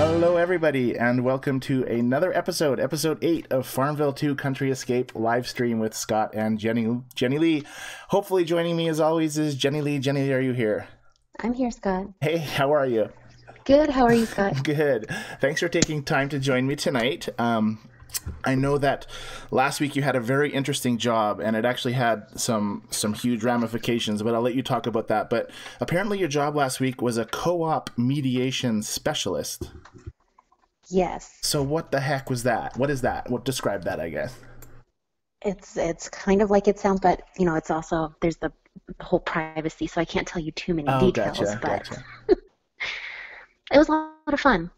Hello everybody, and welcome to another episode 8 of Farmville2 Country Escape live stream with Scott and Jennilee. Hopefully joining me as always is Jennilee. Jennilee, are you here? I'm here, Scott. Hey, how are you? Good, how are you, Scott? Good. Thanks for taking time to join me tonight. I know that last week you had a very interesting job, and it actually had some huge ramifications, but I'll let you talk about that. But apparently your job last week was a co-op mediation specialist. Yes. So what the heck was that? What is that? What describe that, I guess? It's kind of like it sounds, but you know, it's also there's the whole privacy, so I can't tell you too many details. Gotcha. It was a lot of fun.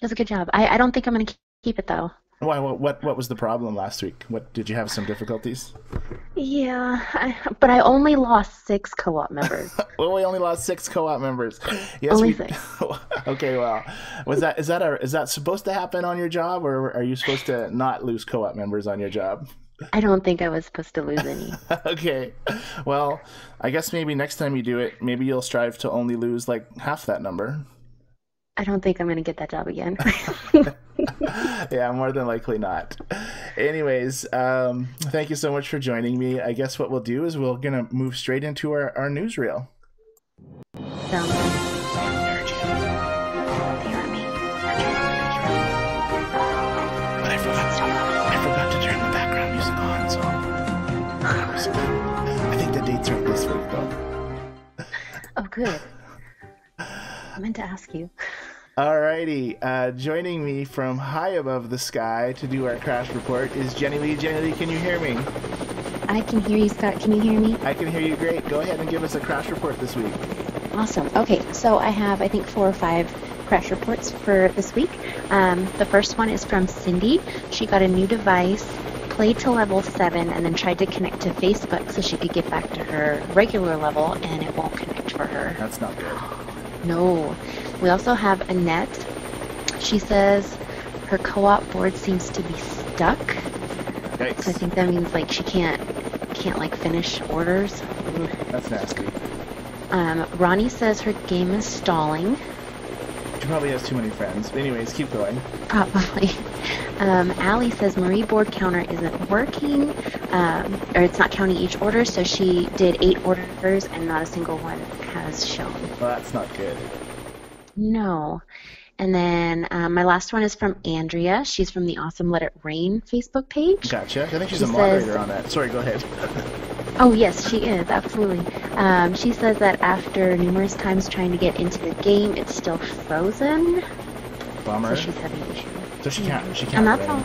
It was a good job. I don't think I'm going to keep it though. Why? What was the problem last week? What did you have some difficulties? Yeah, but I only lost 6 co-op members. Well, we only lost 6 co-op members. Yes, only 6. Okay, well, is that supposed to happen on your job, or are you supposed to not lose co-op members on your job? I don't think I was supposed to lose any. Okay, well, I guess maybe next time you do it, maybe you'll strive to only lose like half that number. I don't think I'm going to get that job again. Yeah, more than likely not. Anyways, thank you so much for joining me. I guess what we'll do is we're going to move straight into our newsreel. Sounds good. But I forgot to turn the background music on, so I think the dates are this week, though. Oh, good. I meant to ask you. Alrighty, joining me from high above the sky to do our crash report is Jennilee. Jennilee, can you hear me? I can hear you, Scott. Can you hear me? I can hear you great. Go ahead and give us a crash report this week. Awesome. Okay, so I have, I think, 4 or 5 crash reports for this week. The first one is from Cindy. She got a new device, played to level 7, and then tried to connect to Facebook so she could get back to her regular level, and it won't connect for her. That's not good. No. We also have Annette. She says her co-op board seems to be stuck. Yikes. So I think that means like she can't like finish orders. That's nasty. Ronnie says her game is stalling. She probably has too many friends. But anyways, keep going. Probably. Allie says Marie board counter isn't working, or it's not counting each order, so she did 8 orders and not a single one has shown. Well, that's not good. No. And then my last one is from Andrea. She's from the Awesome Let It Rain Facebook page. Gotcha. I think she's a moderator on that. Sorry, go ahead. Oh, yes, she is. Absolutely. She says that after numerous times trying to get into the game, it's still frozen. Bummer. So she's having issues. So she can't And that's rain. all.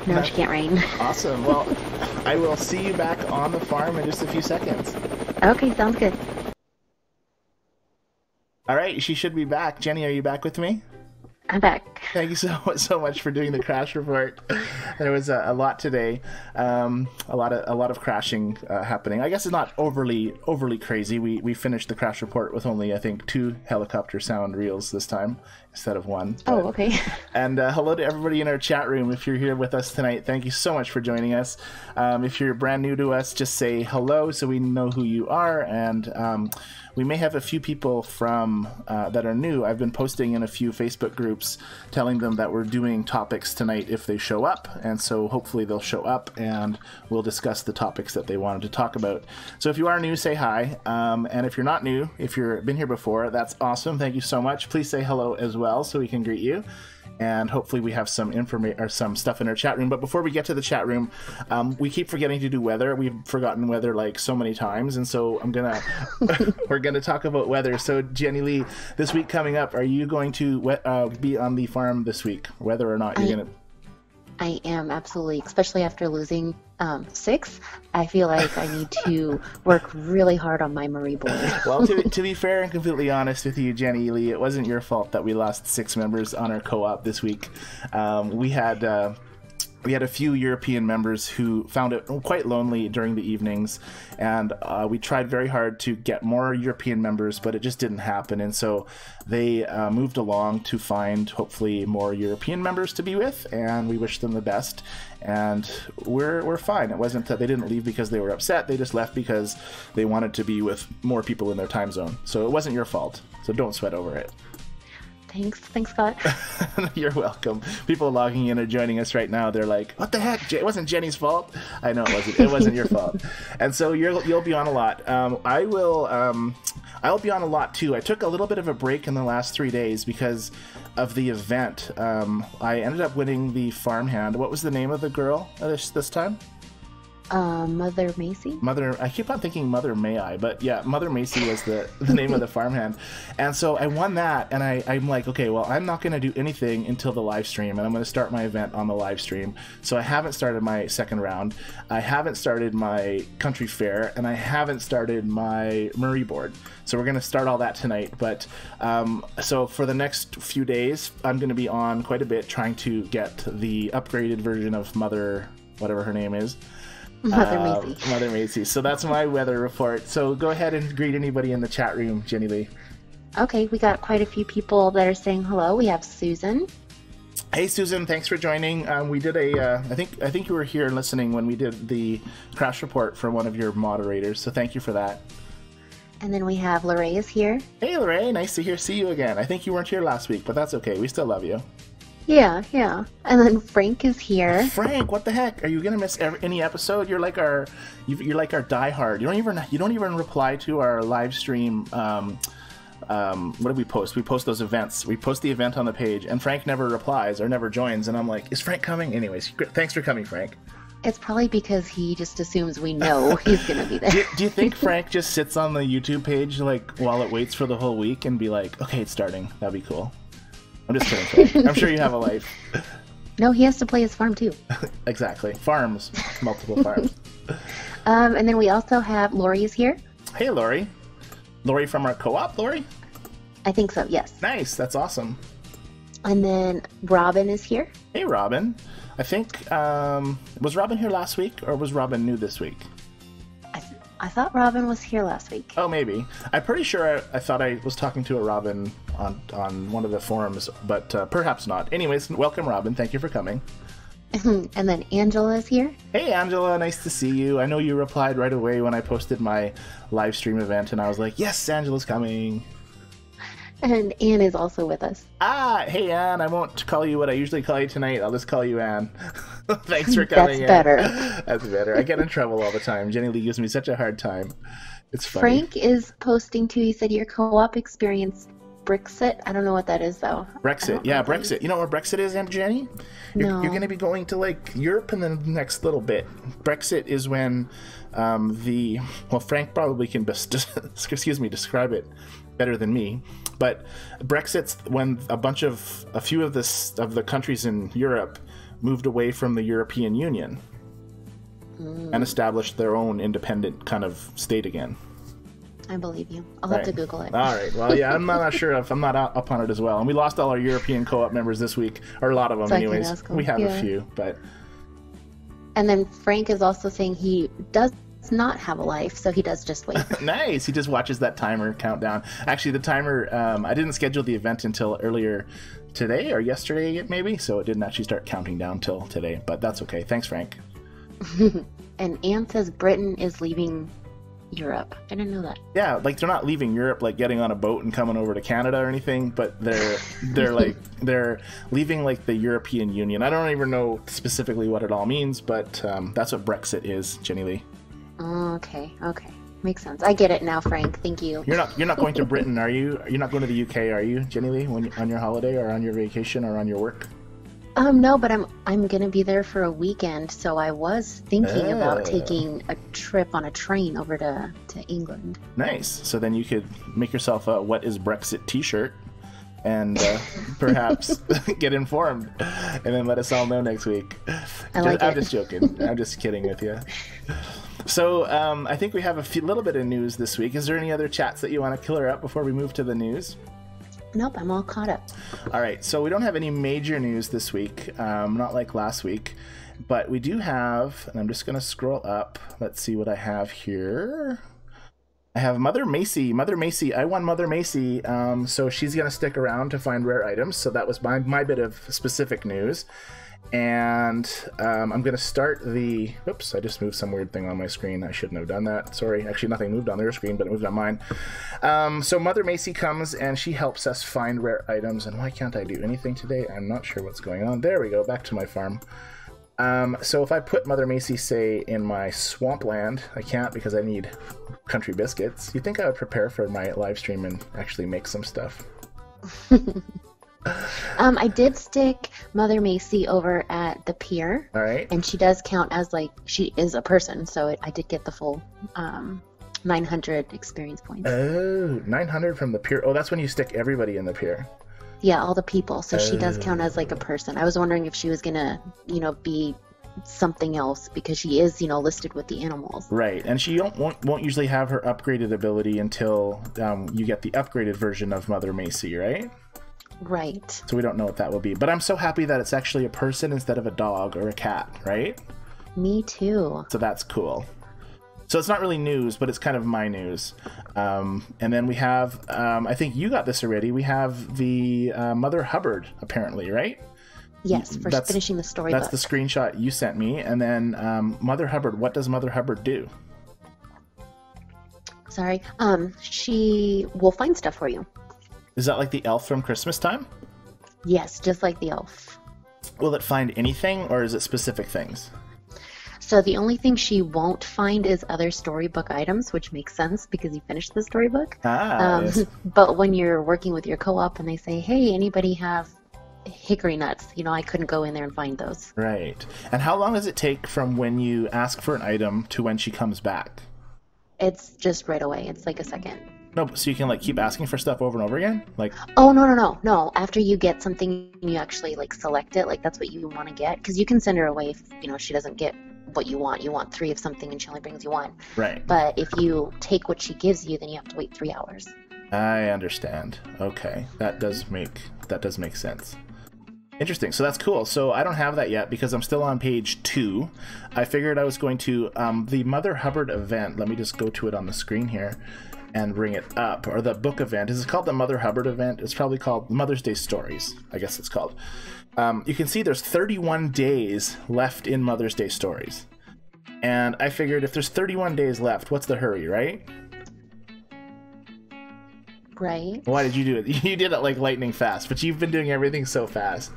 No, she can't rain. Awesome. Well, I will see you back on the farm in just a few seconds. Okay, sounds good. All right, she should be back. Jenny, are you back with me? I'm back. Thank you so much for doing the crash report. There was a lot today, a lot of crashing happening. I guess it's not overly crazy. We finished the crash report with only, I think, 2 helicopter sound reels this time instead of 1. Oh, okay. And hello to everybody in our chat room. If you're here with us tonight, thank you so much for joining us. If you're brand new to us, just say hello so we know who you are. And we may have a few people from that are new. I've been posting in a few Facebook groups telling them that we're doing topics tonight if they show up, and so hopefully they'll show up and we'll discuss the topics that they wanted to talk about. So if you are new, say hi, and if you're not new, if you've been here before, that's awesome. Thank you so much. Please say hello as well so we can greet you. And hopefully we have some information or some stuff in our chat room. But before we get to the chat room, we keep forgetting to do weather. We've forgotten weather like so many times, and so we're gonna talk about weather. So Jennilee, this week coming up, are you going to be on the farm this week, whether or not you're gonna? I am, absolutely, especially after losing 6. I feel like I need to work really hard on my Marie board. Well, to be fair and completely honest with you, Jennilee, it wasn't your fault that we lost 6 members on our co-op this week. We had a few European members who found it quite lonely during the evenings, and we tried very hard to get more European members, but it just didn't happen, and so they moved along to find hopefully more European members to be with, and we wish them the best. And we're fine. It wasn't that they didn't leave because they were upset. They just left because they wanted to be with more people in their time zone. So it wasn't your fault. So don't sweat over it. Thanks, Scott. You're welcome. People logging in or joining us right now, they're like, "What the heck? It wasn't Jenny's fault." I know it wasn't. It wasn't your fault. And so you'll be on a lot. I'll be on a lot too. I took a little bit of a break in the last 3 days because of the event. I ended up winning the farmhand. What was the name of the girl this time? Mother Macy? I keep on thinking Mother May I, but yeah, Mother Macy was the name of the farmhand. And so I won that, and I'm like, okay, well, I'm not going to do anything until the live stream, and I'm going to start my event on the live stream. So I haven't started my second round. I haven't started my country fair, and I haven't started my Marie board. So we're going to start all that tonight. But so for the next few days, I'm going to be on quite a bit trying to get the upgraded version of Mother, whatever her name is. Mother Macy. Mother Macy. So that's my weather report. So go ahead and greet anybody in the chat room, Jennilee. Okay, we got quite a few people that are saying hello. We have Susan. Hey Susan, thanks for joining. We did I think you were here listening when we did the crash report from one of your moderators. So thank you for that. And then we have Lorraine is here. Hey Lorraine, nice to see you again. I think you weren't here last week, but that's okay. We still love you. Yeah. And then Frank is here. Frank, what the heck? Are you gonna miss any episode? You're like our diehard. You don't even reply to our live stream. What do we post? We post those events. We post the event on the page, and Frank never replies or never joins. And I'm like, is Frank coming? Anyways, thanks for coming, Frank. It's probably because he just assumes we know he's gonna be there. Do you think Frank just sits on the YouTube page like while it waits for the whole week and be like, okay, it's starting. That'd be cool. I'm just kidding, Frank. I'm sure you have a life. No, he has to play his farm too. Exactly. Farms. Multiple farms. And then we also have Lori is here. Hey, Lori. Lori from our co-op, Lori? I think so, yes. Nice. That's awesome. And then Robin is here. Hey, Robin. I think, was Robin here last week, or was Robin new this week? I thought Robin was here last week. Oh, maybe. I'm pretty sure I thought I was talking to a Robin on one of the forums, but perhaps not. Anyways, welcome, Robin. Thank you for coming. And then Angela is here. Hey, Angela. Nice to see you. I know you replied right away when I posted my live stream event, and I was like, yes, Angela's coming. And Anne is also with us. Hey, Anne. I won't call you what I usually call you tonight. I'll just call you Anne. Thanks for coming in. That's better. That's better. I get in trouble all the time. Jennilee gives me such a hard time. It's funny. Frank is posting too. He said your co-op experience Brexit. I don't know what that is though. Brexit. Yeah, Brexit. You know where Brexit is, Aunt Jenny? You're going to be going to like Europe in the next little bit. Brexit is when Frank probably can describe it better than me. But Brexit's when a few of the countries in Europe moved away from the European Union and established their own independent kind of state again. I believe you. I'll have to Google it. All right. Well, yeah, I'm not sure if I'm not up on it as well. And we lost all our European co-op members this week, or a lot of them, so anyways. We have a few, but. And then Frank is also saying he does not have a life, so he does just wait. Nice. He just watches that timer countdown. Actually, the timer. I didn't schedule the event until earlier today or yesterday, maybe, so it didn't actually start counting down till today. But that's okay. Thanks, Frank. And Anne says Britain is leaving Europe. I didn't know that. Yeah, like they're not leaving Europe, like getting on a boat and coming over to Canada or anything, but they're leaving like the European Union. I don't even know specifically what it all means, but that's what Brexit is, Jennilee. Okay. Makes sense. I get it now, Frank. Thank you. You're not going to Britain, are you? You're not going to the UK, are you, Jennilee, when on your holiday or on your vacation or on your work? No, but I'm gonna be there for a weekend, so I was thinking about taking a trip on a train over to England. Nice. So then you could make yourself a "What is Brexit" T-shirt, and perhaps get informed, and then let us all know next week. I'm just joking. I'm just kidding with you. So I think we have a little bit of news this week. Is there any other chats that you want to clear up before we move to the news? Nope, I'm all caught up. All right, so we don't have any major news this week, not like last week, but we do have, and I'm just going to scroll up. Let's see what I have here. I have Mother Macy. Mother Macy, I won Mother Macy, so she's going to stick around to find rare items. So that was my bit of specific news. And I'm going to start the... Oops, I just moved some weird thing on my screen. I shouldn't have done that. Sorry. Actually, nothing moved on their screen, but it moved on mine. So Mother Macy comes, and she helps us find rare items. And why can't I do anything today? I'm not sure what's going on. There we go. Back to my farm. So if I put Mother Macy, say, in my swampland, I can't because I need country biscuits. You'd think I would prepare for my live stream and actually make some stuff. I did stick Mother Macy over at the pier. All right. And she does count as, like, she is a person, so I did get the full 900 experience points. Oh, 900 from the pier. Oh, that's when you stick everybody in the pier. Yeah, all the people. So she does count as, like, a person. I was wondering if she was gonna, be something else because she is, listed with the animals. Right, and she won't usually have her upgraded ability until you get the upgraded version of Mother Macy, right? Right. So we don't know what that will be. But I'm so happy that it's actually a person instead of a dog or a cat, right? Me too. So that's cool. So it's not really news, but it's kind of my news. And then we have, I think you got this already, we have the Mother Hubbard, apparently, right? Yes, for finishing the storybook. That's the screenshot you sent me. And then Mother Hubbard, what does Mother Hubbard do? Sorry. She will find stuff for you. Is that like the elf from Christmas time? Yes, just like the elf. Will it find anything, or is it specific things? So the only thing she won't find is other storybook items, which makes sense because you finished the storybook. Yes. But when you're working with your co-op and they say, hey, anybody have hickory nuts? I couldn't go in there and find those. Right. And how long does it take from when you ask for an item to when she comes back? It's just right away. It's like a second. No, so you can like keep asking for stuff over and over again? Like, oh, no. After you get something, you actually like select it. Like that's what you want to get. Because you can send her away if, she doesn't get what you want. You want 3 of something and she only brings you 1. Right. But if you take what she gives you, then you have to wait 3 hours. I understand. Okay. That does make sense. Interesting. So that's cool. So I don't have that yet because I'm still on page 2. I figured I was going to, the Mother Hubbard event. Let me just go to it on the screen here and bring it up. Or the book event. Is it called the Mother Hubbard event? It's probably called Mother's Day Stories, I guess it's called. You can see there's 31 days left in Mother's Day Stories. And I figured if there's 31 days left, what's the hurry, right? Right. Why did you do it? You did it like lightning fast, but you've been doing everything so fast.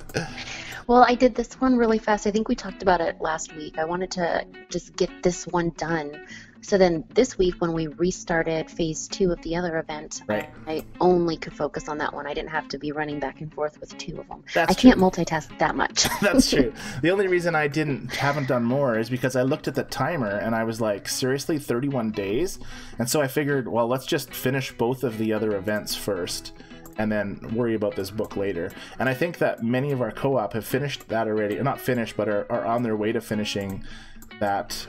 Well, I did this one really fast. I think we talked about it last week. I wanted to just get this one done. So then this week when we restarted phase 2 of the other event, right. I only could focus on that one. I didn't have to be running back and forth with 2 of them. That's I can't multitask that much. That's true. The only reason I haven't done more is because I looked at the timer and I was like, seriously, 31 days? And so I figured, well, let's just finish both of the other events first and then worry about this book later. And I think that many of our co-op have finished that already. Not finished, but are on their way to finishing that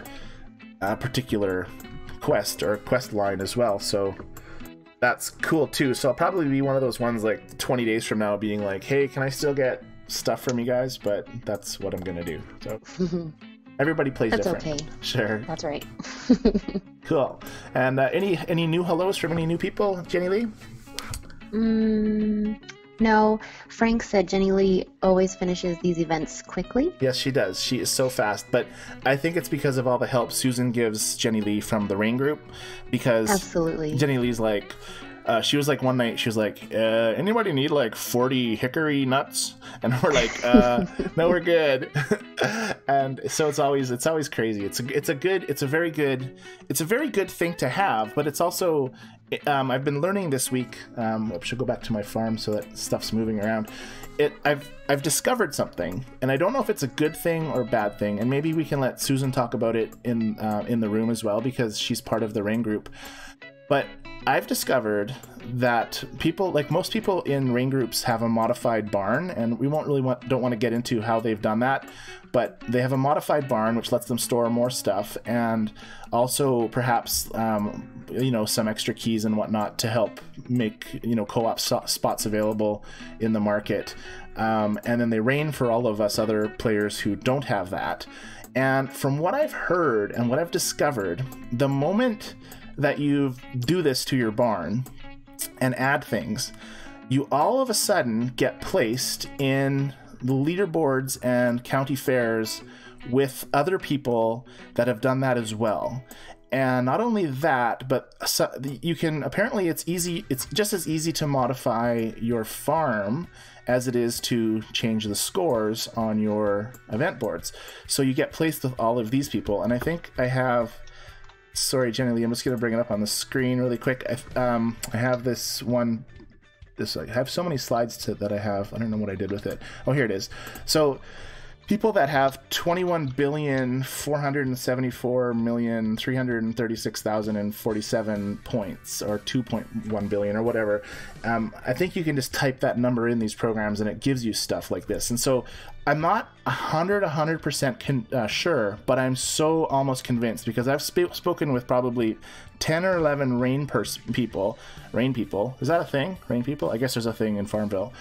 particular quest or quest line as well. So that's cool too. So I'll probably be one of those ones like 20 days from now being like, hey, can I still get stuff from you guys? But that's what I'm gonna do. So everybody plays different. That's okay. Sure. That's right. Cool. And any new hellos from any new people, Jennilee? No. Frank said Jennilee always finishes these events quickly. Yes, she does. She is so fast. But I think it's because of all the help Susan gives Jennilee from the Rain Group. Because absolutely, Jennilee's like, she was like one night, she was like, anybody need like 40 hickory nuts? And we're like, no, we're good. And so it's always crazy. It's a very good thing to have, but it's also, I've been learning this week, I should go back to my farm so that stuff's moving around. I've discovered something, and I don't know if it's a good thing or a bad thing, and maybe we can let Susan talk about it in the room as well, because she's part of the Rain Group. But I've discovered that people, like most people in rain groups, have a modified barn, and we don't want to get into how they've done that, but they have a modified barn which lets them store more stuff, and also perhaps some extra keys and whatnot to help make co-op spots available in the market, and then they rain for all of us other players who don't have that. And from what I've heard and what I've discovered, the moment that you do this to your barn and add things, you all of a sudden get placed in the leaderboards and county fairs with other people that have done that as well. And not only that, but you can, apparently it's just as easy to modify your farm as it is to change the scores on your event boards. So you get placed with all of these people. And I think I have, sorry, Jennilee, I'm just going to bring it up on the screen really quick. I have this one, I have so many slides that I have. I don't know what I did with it. Oh, here it is. So people that have 21,474,336,047 points, or 2.1 billion or whatever. I think you can just type that number in these programs and it gives you stuff like this. And so I'm not 100% sure, but I'm so almost convinced, because I've spoken with probably 10 or 11 rain people. Is that a thing? Rain people? I guess there's a thing in Farmville.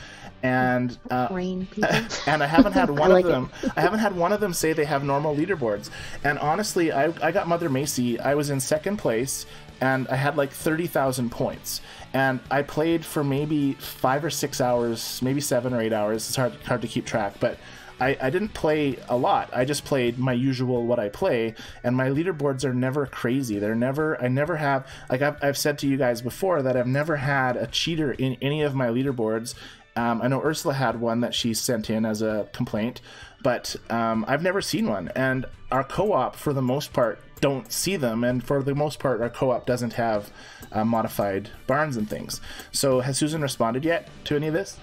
And rain people. And I haven't had one of them. I haven't had one of them say they have normal leaderboards. And honestly, I got Mother Macy. I was in second place, and I had like 30,000 points. And I played for maybe 5 or 6 hours, maybe 7 or 8 hours. It's hard to keep track, but I didn't play a lot. I just played my usual what I play, and my leaderboards are never crazy. I never have, like I've said to you guys before, that I've never had a cheater in any of my leaderboards. I know Ursula had one that she sent in as a complaint, but I've never seen one. And our co-op, for the most part, don't see them, and for the most part, our co-op doesn't have modified barns and things. So has Susan responded yet to any of this?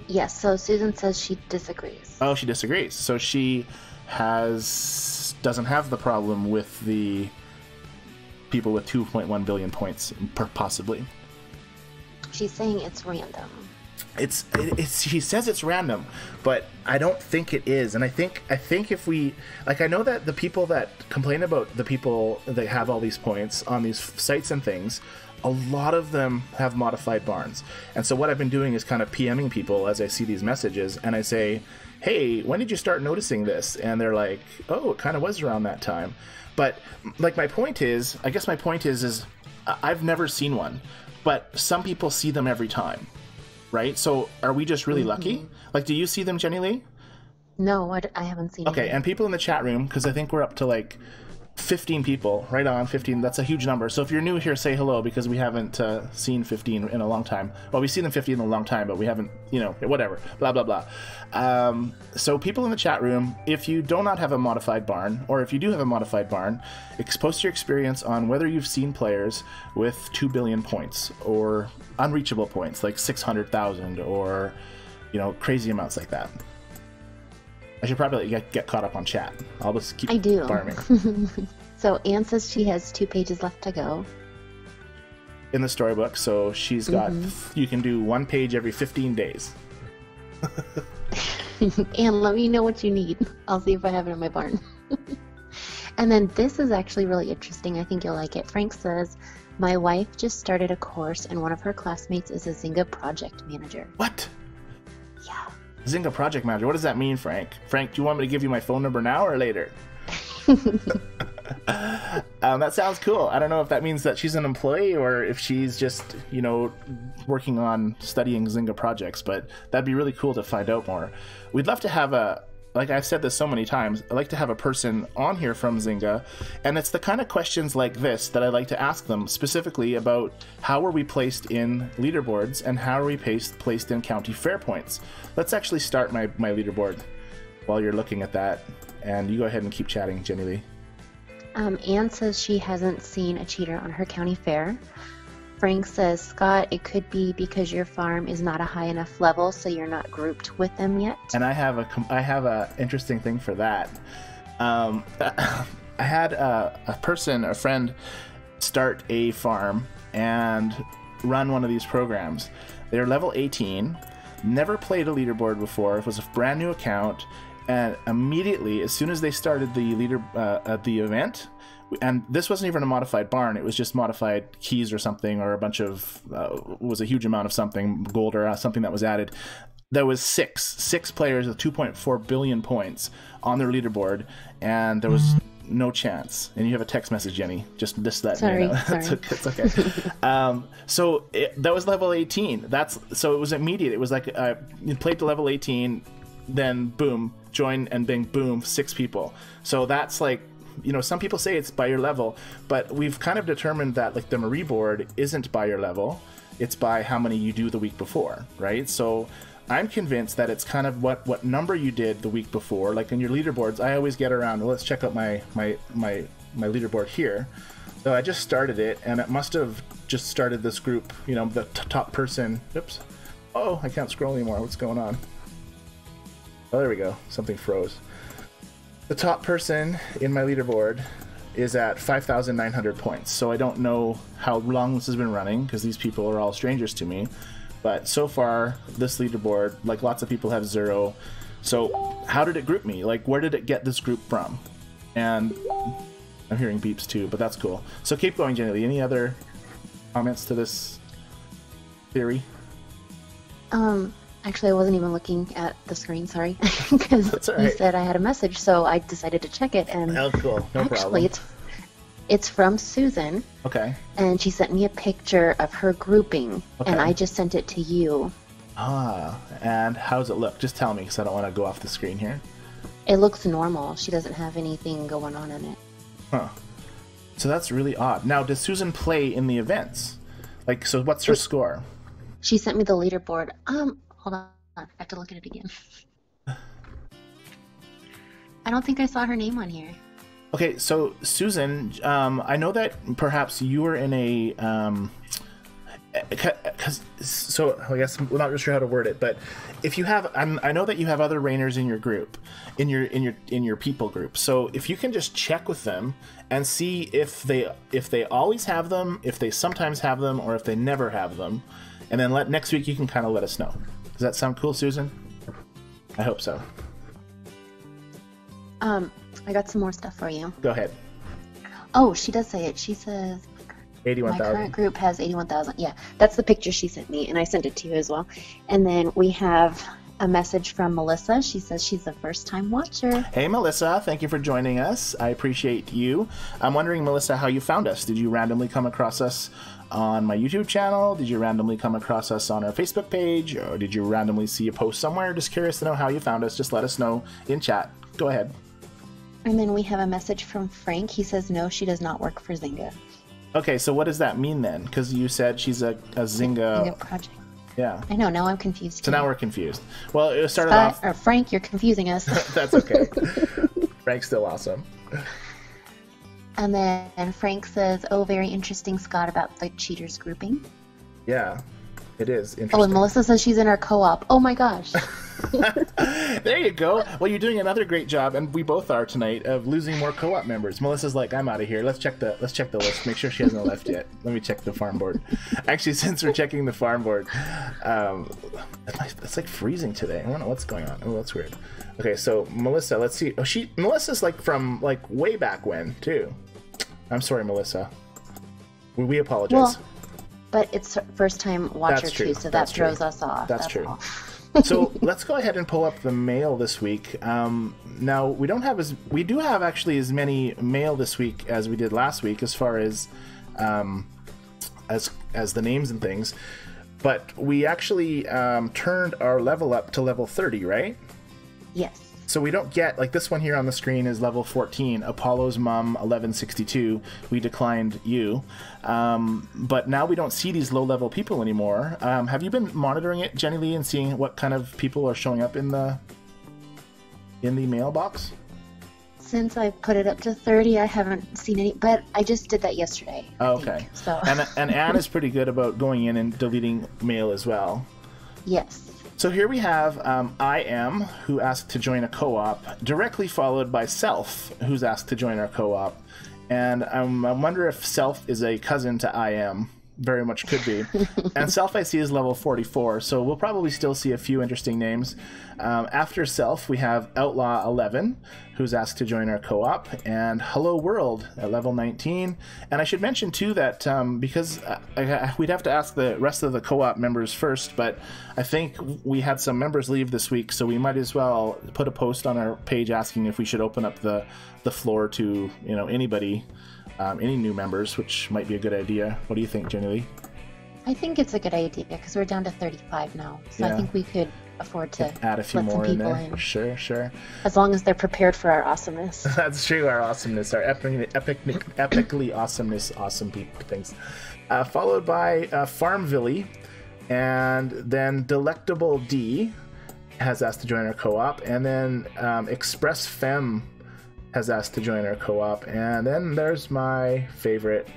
Yes, so Susan says she disagrees. Oh, she disagrees. So she doesn't have the problem with the people with 2.1 billion points, possibly. She's saying it's random. She says it's random, but I don't think it is. And I think if we, like, I know that the people that complain about the people that have all these points on these sites and things, a lot of them have modified barns. And so what I've been doing is kind of PMing people as I see these messages, and I say, hey, when did you start noticing this? And they're like, oh, it kind of was around that time. But like, my point is I've never seen one, but some people see them every time, right? So are we just really lucky? Like, do you see them, Jennilee? No, I haven't seen Okay, and people in the chat room, because I think we're up to like 15 people, right on 15. That's a huge number. So if you're new here, say hello, because we haven't seen 15 in a long time. Well, we've seen them 15 in a long time, but we haven't, whatever, blah, blah, blah. So people in the chat room, if you do not have a modified barn, or if you do have a modified barn, post your experience on whether you've seen players with 2 billion points, or unreachable points, like 600,000, or, crazy amounts like that. I should probably get caught up on chat. I'll just keep farming. So Anne says she has 2 pages left to go in the storybook, so she's got, you can do 1 page every 15 days. Anne, let me know what you need. I'll see if I have it in my barn. And then this is actually really interesting. I think you'll like it. Frank says, my wife just started a course, and one of her classmates is a Zynga project manager. What? Yeah. Zynga project manager. What does that mean, Frank? Frank, do you want me to give you my phone number now or later? That sounds cool. I don't know if that means that she's an employee or if she's just, working on studying Zynga projects, but that'd be really cool to find out more. We'd love to have like I've said this so many times, I like to have a person on here from Zynga, and it's the kind of questions like this that I like to ask them, specifically about how are we placed in leaderboards and how are we placed in county fair points. Let's actually start my leaderboard while you're looking at that, and you go ahead and keep chatting, Jennilee. Anne says she hasn't seen a cheater on her county fair. Frank says, Scott, it could be because your farm is not a high enough level, so you're not grouped with them yet. And I have a interesting thing for that. I had a friend, start a farm and run one of these programs. They're level 18, never played a leaderboard before. It was a brand new account, and immediately, as soon as they started the event. And this wasn't even a modified barn. It was just modified keys or something, or a bunch of, was a huge amount of something, gold or something that was added. There was six players with 2.4 billion points on their leaderboard, and there was no chance. And you have a text message, Jenny. Just that. Sorry. It's okay. So that was level 18. So it was immediate. It was like you played to level 18, then boom, join, and bing, boom, 6 people. So that's like, some people say it's by your level, but we've kind of determined that like the Marie board isn't by your level. It's by how many you do the week before, right? So I'm convinced that it's kind of what number you did the week before. Like in your leaderboards, I always get around. Well, let's check out my leaderboard here. So I just started it, and it must have just started this group. The top person. Oops. Oh, I can't scroll anymore. What's going on? Oh, there we go. Something froze. The top person in my leaderboard is at 5,900 points. So I don't know how long this has been running because these people are all strangers to me. But so far, this leaderboard, like lots of people have 0. So how did it group me? Like, where did it get this group from? And I'm hearing beeps too, but that's cool. So keep going, Jennilee. Any other comments to this theory? Actually, I wasn't even looking at the screen, sorry, because you said I had a message, so I decided to check it. And oh, cool. No problem. Actually, it's from Susan. Okay. And she sent me a picture of her grouping, and I just sent it to you. Ah, and how does it look? Just tell me, because I don't want to go off the screen here. It looks normal. She doesn't have anything going on in it. Huh. So that's really odd. Now, does Susan play in the events? Like, so what's her score? She sent me the leaderboard. Hold on. I have to look at it again. I don't think I saw her name on here. Okay, so Susan, I know that perhaps you were in a, so I guess I'm not really sure how to word it, but if you have, I know that you have other Rainers in your group, in your people group. So if you can just check with them and see if they always have them, if they sometimes have them, or if they never have them, and then next week you can kind of let us know. Does that sound cool, Susan? I hope so. I got some more stuff for you. Go ahead. Oh, she does say it. She says 81,000. My current group has 81,000. Yeah, that's the picture she sent me, and I sent it to you as well. And then we have a message from Melissa. She says she's a first-time watcher. Hey, Melissa. Thank you for joining us. I appreciate you. I'm wondering, Melissa, how you found us. Did you randomly come across us on my YouTube channel? Did you randomly come across us on our Facebook page? Or did you randomly see a post somewhere? Just curious to know how you found us. Just let us know in chat. Go ahead. And then we have a message from Frank. He says, no, she does not work for Zynga. Okay, so what does that mean then? Because you said she's a Zynga project. Yeah. I know, now I'm confused. So now we're confused. Well, it started off... Or Frank, you're confusing us. That's okay. Frank's still awesome. And then Frank says, oh, very interesting, Scott, about the cheaters grouping. Yeah, it is interesting. Oh, and Melissa says she's in our co-op. Oh my gosh. There you go. Well, you're doing another great job, and we both are tonight, of losing more co-op members. Melissa's like, I'm out of here. Let's check the list. Make sure she hasn't left yet. Let me check the farm board. Actually, since we're checking the farm board, it's like freezing today. I don't know what's going on. Oh, that's weird. Okay, so Melissa, let's see. Oh, Melissa's like from like way back when too. I'm sorry, Melissa. We apologize. Well, but it's first time watcher too, so that throws us off. That's true. So let's go ahead and pull up the mail this week. Now we do have actually as many mail this week as we did last week, as far as the names and things. But we actually turned our level up to level 30, right? Yes. So we don't get, like this one here on the screen is level 14, Apollo's Mom 1162. We declined you. But now we don't see these low-level people anymore. Have you been monitoring it, Jennilee, and seeing what kind of people are showing up in the mailbox? Since I put it up to 30, I haven't seen any, but I just did that yesterday. Okay. So. And Anne is pretty good about going in and deleting mail as well. Yes. So here we have I Am, who asked to join a co-op, directly followed by Self, who's asked to join our co-op. And I wonder if Self is a cousin to I Am. very much could be. And Self I see is level 44, so we'll probably still see a few interesting names. After Self, we have Outlaw 11, who's asked to join our co-op, and Hello World at level 19. And I should mention, too, that because we'd have to ask the rest of the co-op members first, but I think we had some members leave this week, so we might as well put a post on our page asking if we should open up the floor to, you know, anybody, any new members, which might be a good idea. What do you think, Jennilee? I think it's a good idea because we're down to 35 now, so I think we could afford to add a few more in there. Sure. As long as they're prepared for our awesomeness. That's true, our awesomeness, our epically awesomeness, awesome people things. Followed by Farmville, and then Delectable D has asked to join our co-op, and then Express Femme has asked to join our co-op, and then there's my favorite,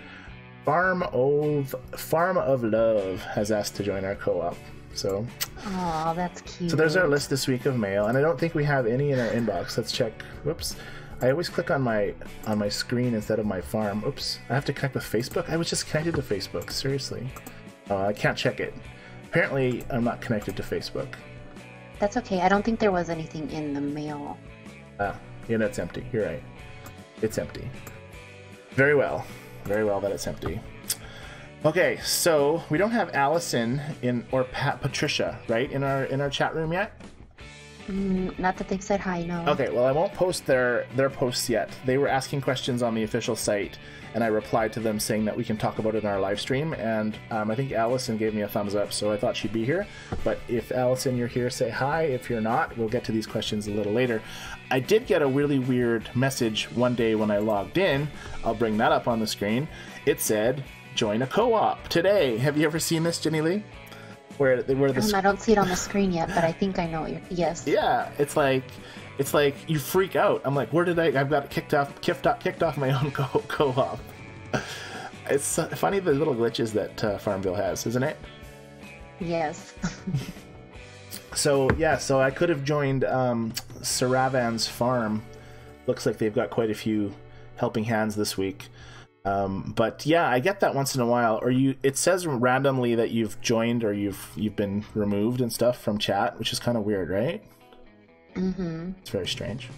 Farm of Love has asked to join our co-op. So, oh, that's cute. So there's our list this week of mail, and I don't think we have any in our inbox. Let's check. Whoops, I always click on my screen instead of my farm. Oops, I have to connect with Facebook. I was just connected to Facebook. Seriously, I can't check it. Apparently, I'm not connected to Facebook. That's okay. I don't think there was anything in the mail. Yeah, it's empty. You're right. It's empty. Very well that it's empty. Okay, so we don't have Allison or Patricia, right, in our chat room yet? Not that they've said hi, no. Okay, well, I won't post their posts yet. They were asking questions on the official site, and I replied to them saying that we can talk about it in our live stream, and I think Allison gave me a thumbs up, so I thought she'd be here. But if Allison, you're here, say hi. If you're not, we'll get to these questions a little later. I did get a really weird message one day when I logged in. I'll bring that up on the screen. It said, join a co-op today. Have you ever seen this, Jennilee? Where I don't see it on the screen yet, but I think I know what you're... Yes. Yeah, it's like you freak out. I'm like, I've got kicked off my own co-op. It's funny the little glitches that Farmville has, isn't it? Yes. So I could have joined Saravan's farm. Looks like they've got quite a few helping hands this week. But yeah, I get that once in a while. Or it says randomly that you've joined or you've been removed and stuff from chat, which is kind of weird, right? Mm-hmm. It's very strange.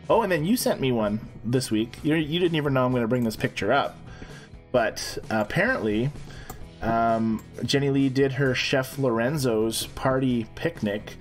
Oh, and then you sent me one this week. You didn't even know I'm going to bring this picture up, but apparently, Jennilee did her Chef Lorenzo's party picnic,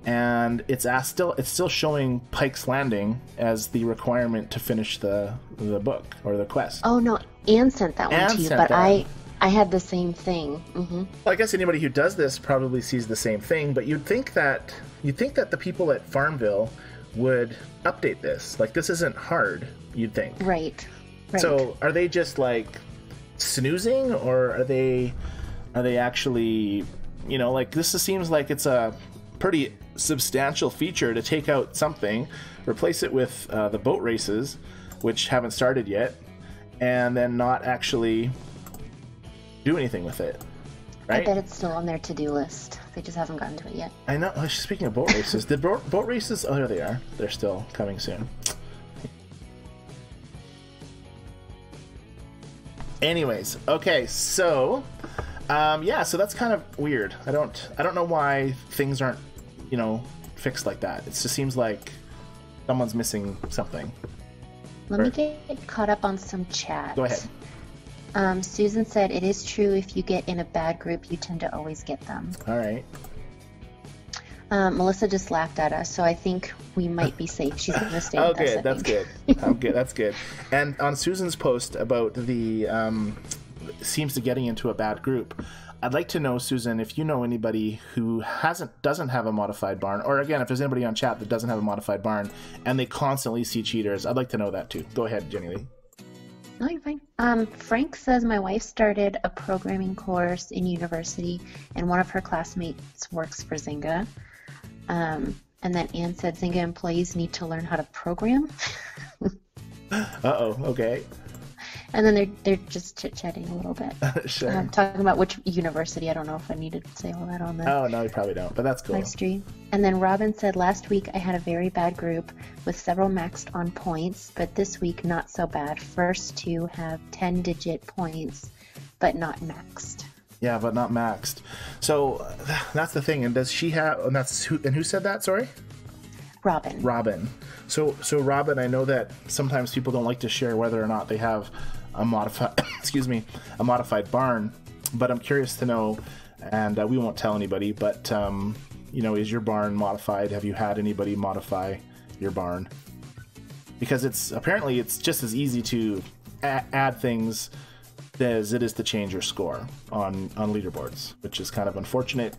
and it's still showing Pike's Landing as the requirement to finish the book or the quest. Oh no, Anne sent that one to you, but I had the same thing. Mm-hmm. Well, I guess anybody who does this probably sees the same thing, but you'd think that the people at Farmville would update this. Like, this isn't hard, you'd think. Right. So are they just like snoozing, or are they actually, like, this seems like it's a pretty substantial feature to take out something, replace it with the boat races, which haven't started yet, and then not actually do anything with it, right? I bet it's still on their to-do list. They just haven't gotten to it yet. I know. Speaking of boat races, the boat races, oh, there they are. They're still coming soon. Anyways, okay, so so that's kind of weird. I don't know why things aren't, fixed like that. It just seems like someone's missing something. Let me get caught up on some chat. Go ahead. Susan said, it is true, if you get in a bad group, you tend to always get them. All right. Melissa just laughed at us, so I think we might be safe. She's going to stay with us. That's good. That's good. And on Susan's post about the seems to getting into a bad group, I'd like to know, Susan, if you know anybody who doesn't have a modified barn, or again, if there's anybody on chat that doesn't have a modified barn and they constantly see cheaters, I'd like to know that too. Go ahead, Jennilee. No, you're fine. Frank says my wife started a programming course in university, and one of her classmates works for Zynga. And then Anne said Zynga employees need to learn how to program. Uh-oh, okay. And then they're just chit-chatting a little bit. Sure. Talking about which university. I don't know if I needed to say all that on the Oh, no, you probably don't, but that's cool. live stream. And then Robin said, last week I had a very bad group with several maxed on points, but this week not so bad. First two have 10-digit points, but not maxed. Yeah, but not maxed. So that's the thing. And does she have? And who said that? Sorry. Robin. Robin. So Robin, I know that sometimes people don't like to share whether or not they have a modified, a modified barn. But I'm curious to know, and we won't tell anybody. But is your barn modified? Have you had anybody modify your barn? Because it's just as easy to add things as it is to change your score on leaderboards, which is kind of unfortunate.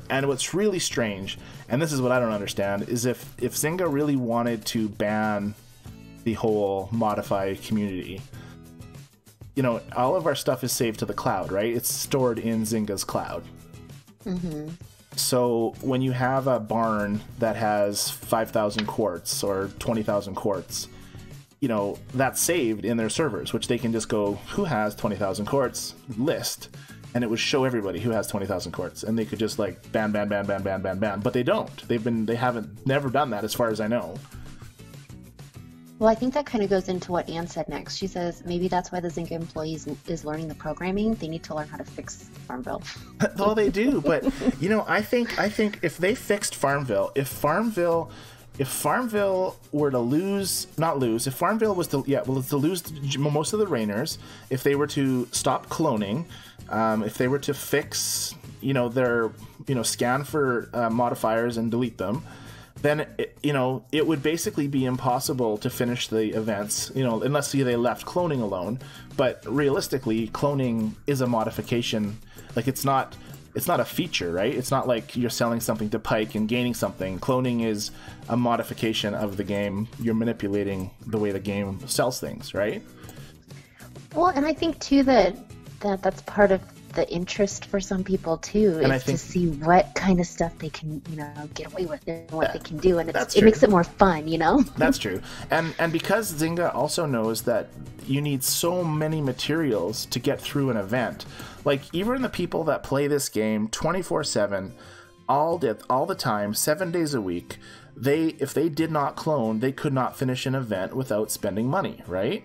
And what's really strange, and this is what I don't understand, is if Zynga really wanted to ban the whole modify community, all of our stuff is saved to the cloud, right? It's stored in Zynga's cloud. Mm-hmm. So when you have a barn that has 5,000 quartz or 20,000 quartz, that's saved in their servers, which they can just go, who has 20,000 quartz, list, and it would show everybody who has 20,000 quartz, and they could just like ban, but they don't. They haven't never done that as far as I know. Well, I think that kind of goes into what Anne said next. She says maybe that's why the Zynga employees is learning the programming. They need to learn how to fix Farmville. Well, they do, but I think if they fixed Farmville, if Farmville were to if Farmville was to lose most of the Rainers, if they were to stop cloning, if they were to fix, their, scan for modifiers and delete them, then it would basically be impossible to finish the events, unless they left cloning alone. But realistically, cloning is a modification. Like it's not a feature, right? It's not like you're selling something to Pike and gaining something. Cloning is a modification of the game. You're manipulating the way the game sells things, right? Well, and I think too that's part of the interest for some people too, is to see what kind of stuff they can, get away with and what they can do, and it makes it more fun, That's true. And because Zynga also knows that you need so many materials to get through an event, like even the people that play this game 24/7, all the time, 7 days a week, if they did not clone, they could not finish an event without spending money, right?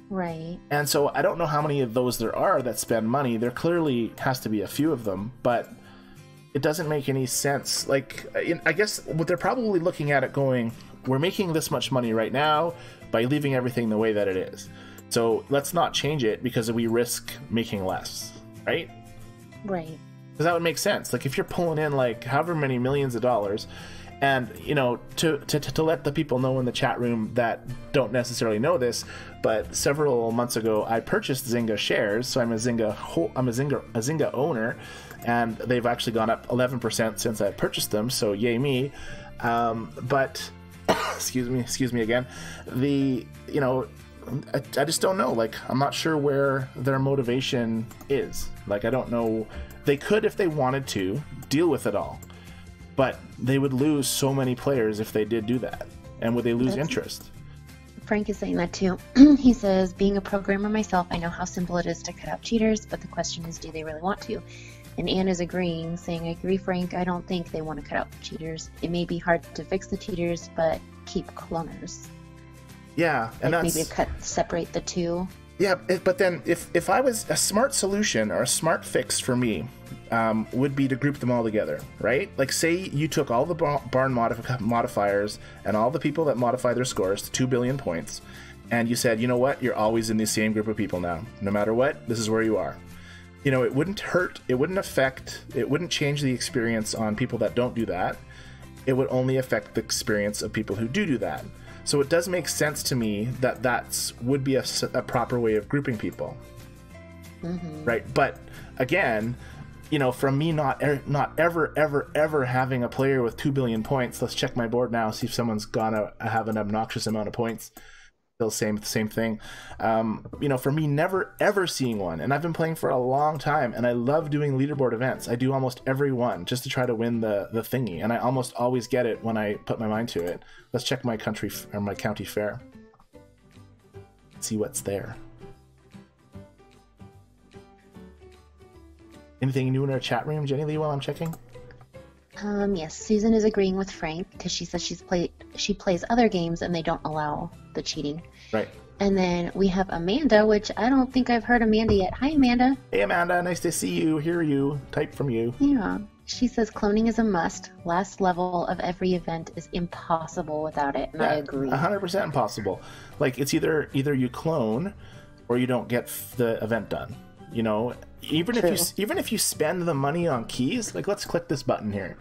Right. And so I don't know how many of those there are that spend money. There clearly has to be a few of them, but it doesn't make any sense. Like, I guess what they're probably looking at it going, we're making this much money right now by leaving everything the way that it is. So let's not change it because we risk making less, right? Right. Because that would make sense. Like if you're pulling in like however many millions of dollars, and to let the people know in the chat room that don't necessarily know this, but several months ago I purchased Zynga shares, so I'm a Zynga owner, and they've actually gone up 11% since I purchased them. So yay me! But excuse me again. I just don't know. Like I'm not sure where their motivation is. Like I don't know. They could, if they wanted to, deal with it all. But they would lose so many players if they did do that. And would they lose interest? Frank is saying that too. He says, being a programmer myself, I know how simple it is to cut out cheaters, but the question is, do they really want to? And Anne is agreeing, saying, I agree, Frank, I don't think they want to cut out the cheaters. It may be hard to fix the cheaters, but keep cloners. Yeah, and like maybe separate the two. Yeah, but then if I was a smart solution or a smart fix for me, would be to group them all together, right? Like say you took all the barn modifiers and all the people that modify their scores to 2 billion points, and you said, you know what, you're always in the same group of people now. No matter what, this is where you are. It wouldn't hurt, it wouldn't affect, it wouldn't change the experience on people that don't do that. It would only affect the experience of people who do that. So it does make sense to me that would be a proper way of grouping people, right? But again, from me not ever having a player with 2 billion points. Let's check my board now, see if someone's gonna have an obnoxious amount of points. Still same thing. For me never ever seeing one, and I've been playing for a long time, and I love doing leaderboard events. I do almost every one just to try to win the thingy, and I almost always get it when I put my mind to it. Let's check my county fair. See what's there. Anything new in our chat room, Jennilee, while I'm checking? Yes, Susan is agreeing with Frank because she says she plays other games and they don't allow the cheating. Right. And then we have Amanda, which I don't think I've heard Amanda yet. Hi, Amanda. Hey, Amanda. Nice to see you, hear you, type from you. Yeah. She says cloning is a must. Last level of every event is impossible without it, and I agree. 100% impossible. Like, it's either you clone or you don't get the event done. You know, even if you spend the money on keys, like, let's click this button here.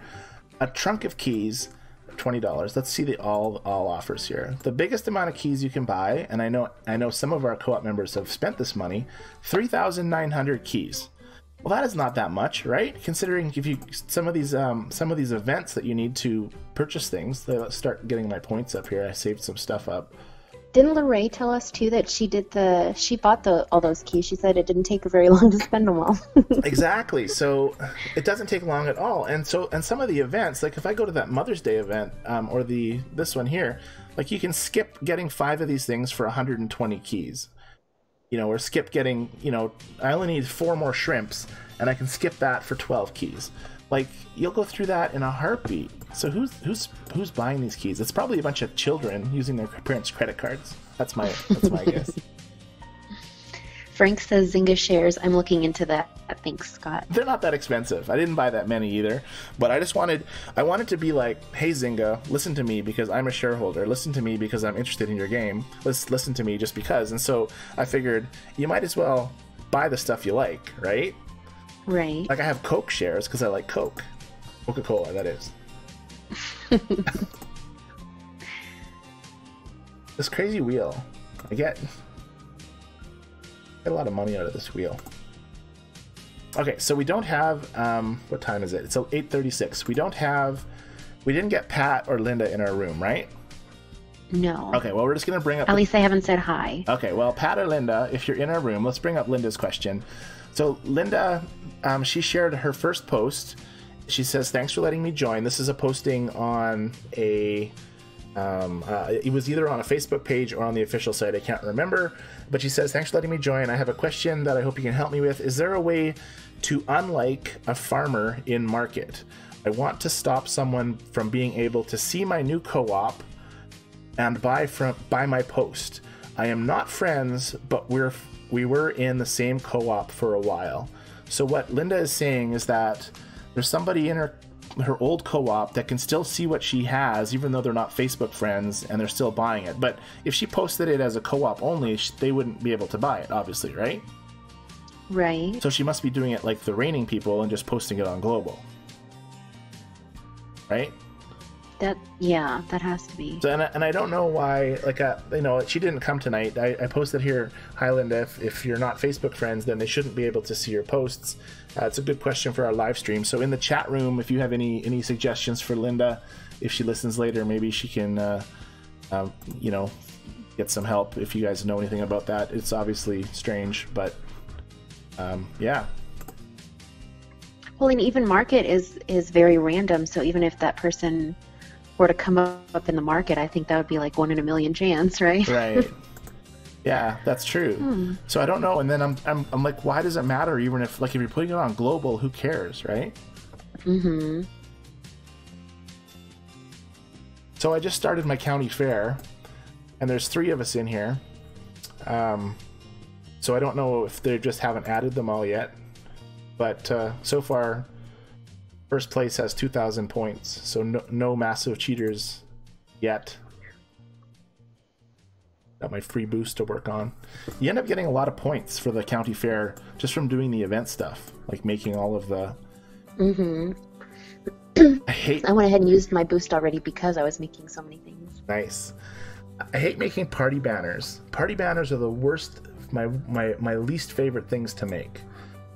A trunk of keys, $20. Let's see the all offers here. The biggest amount of keys you can buy, and I know some of our co-op members have spent this money, 3,900 keys. Well, that is not that much, right? Considering if you some of these events that you need to purchase things. Let's start getting my points up here. I saved some stuff up. Didn't Lorraine tell us too that she bought all those keys? She said it didn't take her very long to spend them all. Exactly. So it doesn't take long at all. And some of the events, like if I go to that Mother's Day event, or this one here, like you can skip getting 5 of these things for 120 keys. You know, or skip getting, you know, I only need 4 more shrimps, and I can skip that for 12 keys. Like, you'll go through that in a heartbeat. So who's buying these keys? It's probably a bunch of children using their parents' credit cards. That's my guess. Frank says Zynga shares. I'm looking into that. Thanks, Scott. They're not that expensive. I didn't buy that many either, but I wanted to be like, hey Zynga, listen to me because I'm a shareholder. Listen to me because I'm interested in your game. Listen to me just because. And so I figured you might as well buy the stuff you like, right? Right. Like I have Coke shares because I like Coke. Coca-Cola, that is. This crazy wheel. I get a lot of money out of this wheel. Okay, so we don't have what time is it? It's 8:36. We didn't get Pat or Linda in our room, right? No. Okay, well we're just gonna bring up at least they haven't said hi. Okay, well Pat or Linda, if you're in our room, let's bring up Linda's question. So Linda, she shared her first post. She says, thanks for letting me join. This is a posting on a it was either on a Facebook page or on the official site. I can't remember, but she says, thanks for letting me join. I have a question that I hope you can help me with. Is there a way to unlike a farmer in market? I want to stop someone from being able to see my new co-op and buy my post. I am not friends, but we were in the same co-op for a while. So what Linda is saying is that there's somebody in her old co-op that can still see what she has, even though they're not Facebook friends, and they're still buying it. But if she posted it as a co-op only, they wouldn't be able to buy it, obviously, right? Right. So she must be doing it like the reigning people and just posting it on global, right? That has to be. So, and I don't know why, like, you know, she didn't come tonight. I posted here, hi Linda, if you're not Facebook friends, then they shouldn't be able to see your posts. It's a good question for our live stream. So in the chat room, if you have any suggestions for Linda, if she listens later, maybe she can, you know, get some help if you guys know anything about that. It's obviously strange, but yeah. Well, and even market is very random. So even if that person were to come up in the market, I think that would be like 1 in a million chance, right? Right. Yeah, that's true. So I don't know, and then I'm like, why does it matter? Even if you're putting it on global, who cares, right? Mm-hmm. So I just started my county fair, and there's 3 of us in here. So I don't know if they just haven't added them all yet, but so far, first place has 2,000 points. So no massive cheaters yet. Got my free boost to work on. You end up getting a lot of points for the county fair just from doing the event stuff, like making all of the. Mm-hmm. I went ahead and used my boost already because I was making so many things. Nice. I hate making party banners. Party banners are the worst. My least favorite things to make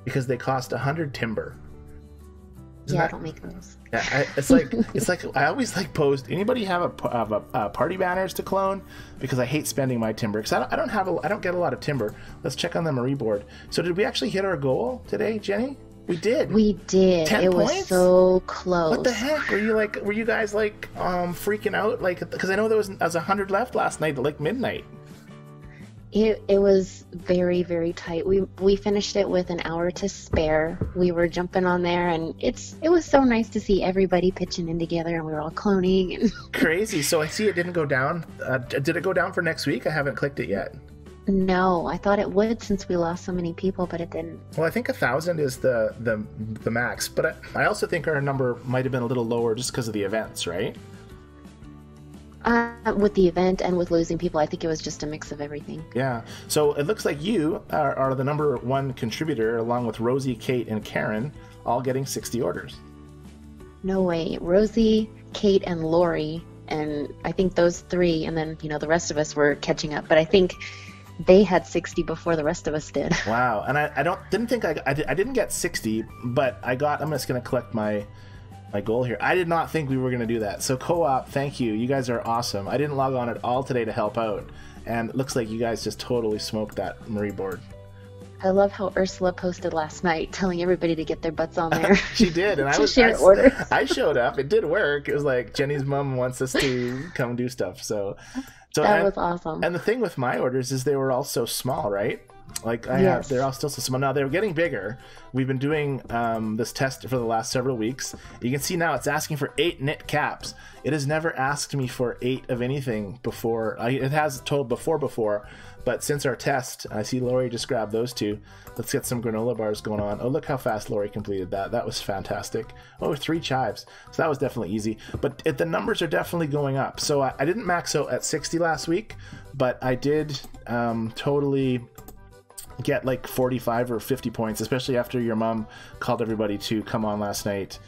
because they cost 100 timber. I don't make those. Yeah, it's like I always like post. Anybody have a party banners to clone? Because I hate spending my timber. Because I don't get a lot of timber. Let's check on the Marie board. So did we actually hit our goal today, Jenny? We did. We did. 10 it points? Was so close. What the heck? Were you guys like freaking out? Like, because I know there was 100 left last night at like midnight. It was very, very tight. We finished it with an hour to spare. We were jumping on there, and it was so nice to see everybody pitching in together, and we were all cloning. And crazy. So I see it didn't go down. Did it go down for next week? I haven't clicked it yet. No, I thought it would since we lost so many people, but it didn't. Well, I think 1,000 is the max, but I also think our number might have been a little lower just because of the events, right? With the event and with losing people, I think it was just a mix of everything. Yeah. So it looks like you are the number one contributor, along with Rosie, Kate, and Karen, all getting 60 orders. No way. Rosie, Kate, and Lori, and I think those three, and then, the rest of us were catching up, but I think they had 60 before the rest of us did. Wow. And I didn't think I didn't get 60, but I'm just going to collect my goal here. I did not think we were going to do that. So co-op, thank you. You guys are awesome. I didn't log on at all today to help out, and it looks like you guys just totally smoked that Marie board. I love how Ursula posted last night telling everybody to get their butts on there. She did, and I showed up. It did work. It was like Jenny's mom wants us to come do stuff. So that was awesome. And the thing with my orders is they were all so small, right? Like they're all still so small. Now they're getting bigger. We've been doing this test for the last several weeks. You can see now it's asking for 8 knit caps. It has never asked me for 8 of anything before. It has told before, but since our test, I see Lori just grabbed those 2. Let's get some granola bars going on. Oh, look how fast Lori completed that. That was fantastic. Oh, 3 chives. So that was definitely easy. But the numbers are definitely going up. So I didn't max out at 60 last week, but I did totally get like 45 or 50 points, especially after your mom called everybody to come on last night.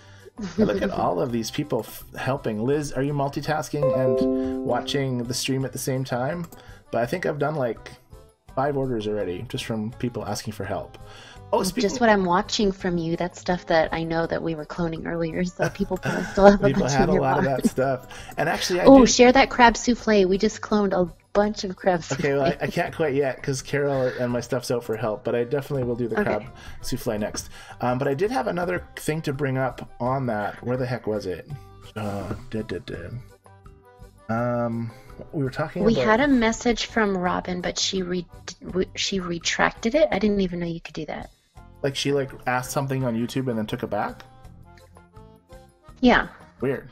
Look at all of these people helping. Liz, are you multitasking and watching the stream at the same time? But I think I've done like 5 orders already just from people asking for help. Oh, just what I'm watching from you, that's stuff that I know that we were cloning earlier, so people probably still have people had a lot of that stuff. And actually share that crab souffle. We just cloned a bunch of crab souffle. Okay, well, I can't quite yet because Carol and my stuff's out for help, but I definitely will do the crab souffle next. But I did have another thing to bring up on that. Where the heck was it? We were talking about... We had a message from Robin, but she retracted it. I didn't even know you could do that. Like she asked something on YouTube and then took it back? Yeah. Weird.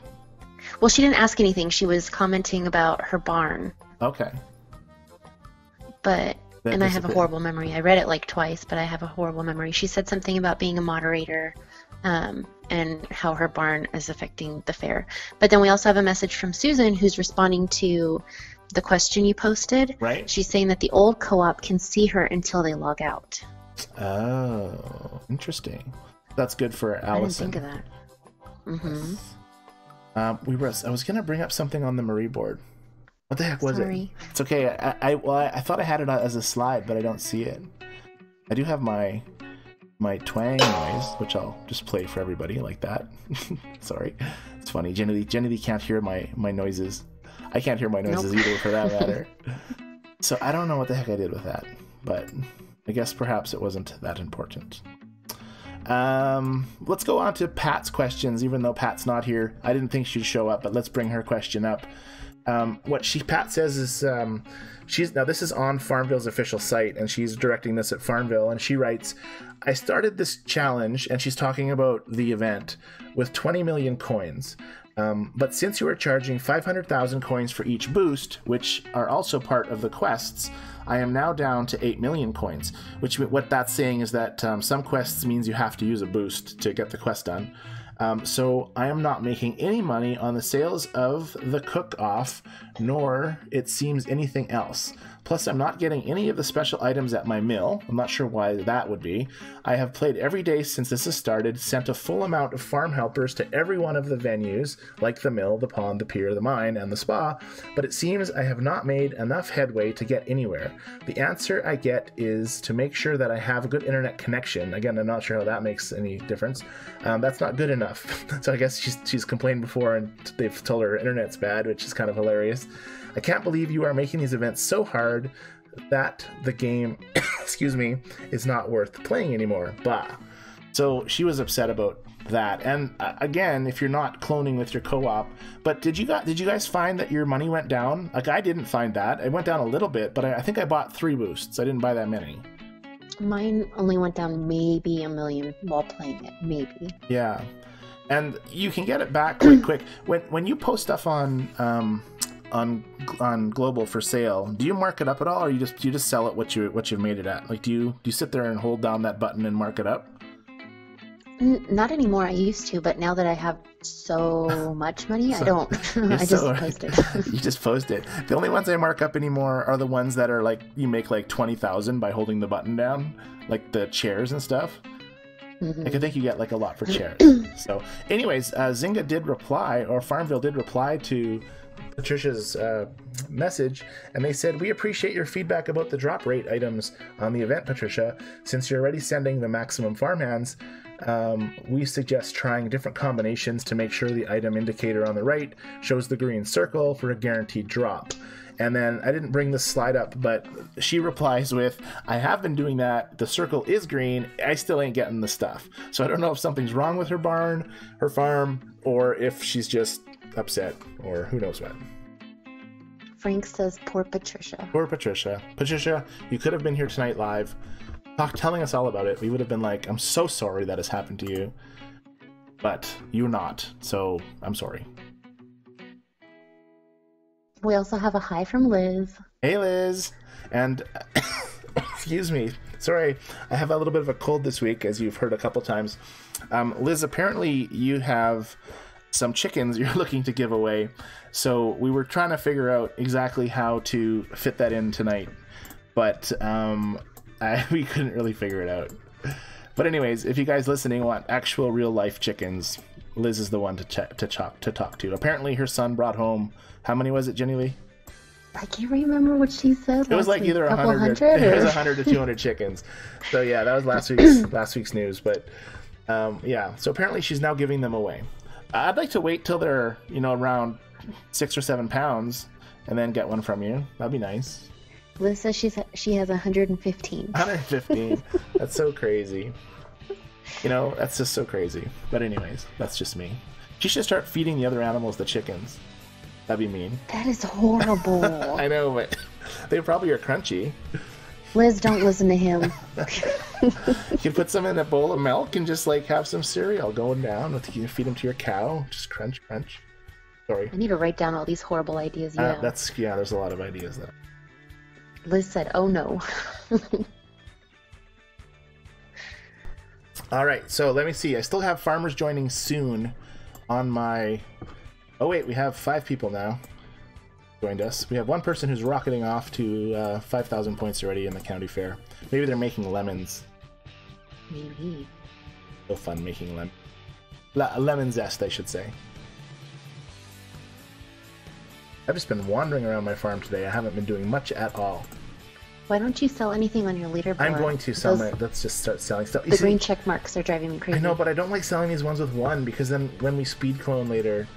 Well, she didn't ask anything. She was commenting about her barn. Okay. And I have a horrible memory. I read it like twice, but I have a horrible memory. She said something about being a moderator and how her barn is affecting the fair. But then we also have a message from Susan who's responding to the question you posted. Right. She's saying that the old co-op can see her until they log out. Oh, interesting. That's good for Allison. I didn't think of that. Mm-hmm. I was going to bring up something on the Marie board. What the heck was it? It's okay. I thought I had it as a slide, but I don't see it. I do have my twang noise, which I'll just play for everybody like that. Sorry. It's funny. Jennilee can't hear my noises. I can't hear my noises either, for that matter. So I don't know what the heck I did with that, but I guess perhaps it wasn't that important. Let's go on to Pat's questions, even though Pat's not here. I didn't think she'd show up, but let's bring her question up. Pat says is this is on Farmville's official site, and she's directing this at Farmville, and she writes, I started this challenge, and she's talking about the event, with 20 million coins. But since you are charging 500,000 coins for each boost, which are also part of the quests, I am now down to 8 million coins, which what that's saying is that some quests means you have to use a boost to get the quest done. So I am not making any money on the sales of the cook-off, nor, it seems, anything else. Plus, I'm not getting any of the special items at my mill. I'm not sure why that would be. I have played every day since this has started, sent a full amount of farm helpers to every one of the venues, like the mill, the pond, the pier, the mine, and the spa, but it seems I have not made enough headway to get anywhere. The answer I get is to make sure that I have a good internet connection. Again, I'm not sure how that makes any difference. That's not good enough. So I guess she's complained before and they've told her internet's bad, which is kind of hilarious. I can't believe you are making these events so hard that the game, is not worth playing anymore. Blah. So she was upset about that. And again, if you're not cloning with your co-op, but did you guys find that your money went down? Like, I didn't find that. It went down a little bit, but I think I bought 3 boosts. I didn't buy that many. Mine only went down maybe 1 million while playing it, maybe. on Global for sale, do you mark it up at all, or do you just sell it what you've made it at? Like, do you sit there and hold down that button and mark it up? Not anymore. I used to, but now that I have so much money, I don't. I just post it. You just post it. The only ones I mark up anymore are the ones that are like you make like 20,000 by holding the button down, like the chairs and stuff. Like, I think you get like a lot for chairs. So anyways, Zynga did reply, or Farmville did reply to Patricia's message, and they said, "We appreciate your feedback about the drop rate items on the event, Patricia. Since you're already sending the maximum farmhands, we suggest trying different combinations to make sure the item indicator on the right shows the green circle for a guaranteed drop." And then I didn't bring this slide up, but she replies with, "I have been doing that. The circle is green. I still ain't getting the stuff." So I don't know if something's wrong with her barn, her farm, or if she's just upset, or who knows what. Frank says, "Poor Patricia." Poor Patricia. Patricia, you could have been here tonight live, telling us all about it. We would have been like, "I'm so sorry that has happened to you," but you're not. So I'm sorry. We also have a hi from Liz. Hey, Liz. And excuse me. Sorry, I have a little bit of a cold this week, as you've heard a couple times. Liz, apparently you have some chickens you're looking to give away. So we were trying to figure out exactly how to fit that in tonight, but we couldn't really figure it out. But anyways, if you guys listening want actual real life chickens, Liz is the one to talk to. Apparently her son brought home, how many was it, Jennilee? I can't remember what she said. It was like either 100 or it was 100 to 200 chickens. So yeah, that was last week's news. But yeah, so apparently she's now giving them away. I'd like to wait till they're around 6 or 7 pounds and then get one from you. That'd be nice. Liz says she has 115. 115. That's so crazy. That's just so crazy. But anyways, that's just me. She should start feeding the other animals the chickens. That'd be mean. That is horrible. I know, but they probably are crunchy. Liz, don't listen to him. You can put some in a bowl of milk and just like have some cereal going down. You can feed them to your cow. Just crunch, crunch. Sorry. I need to write down all these horrible ideas you have. There's a lot of ideas there. Liz said, "Oh no." All right, so let me see. I still have farmers joining soon on my... Oh wait, we have 5 people now joined us. We have one person who's rocketing off to 5,000 points already in the county fair. Maybe they're making lemons. Maybe. So fun making lemon zest, I should say. I've just been wandering around my farm today. I haven't been doing much at all. Why don't you sell anything on your leaderboard? I'm going to sell let's just start selling stuff. The green check marks are driving me crazy. I know, but I don't like selling these ones with 1, because then when we speed clone later,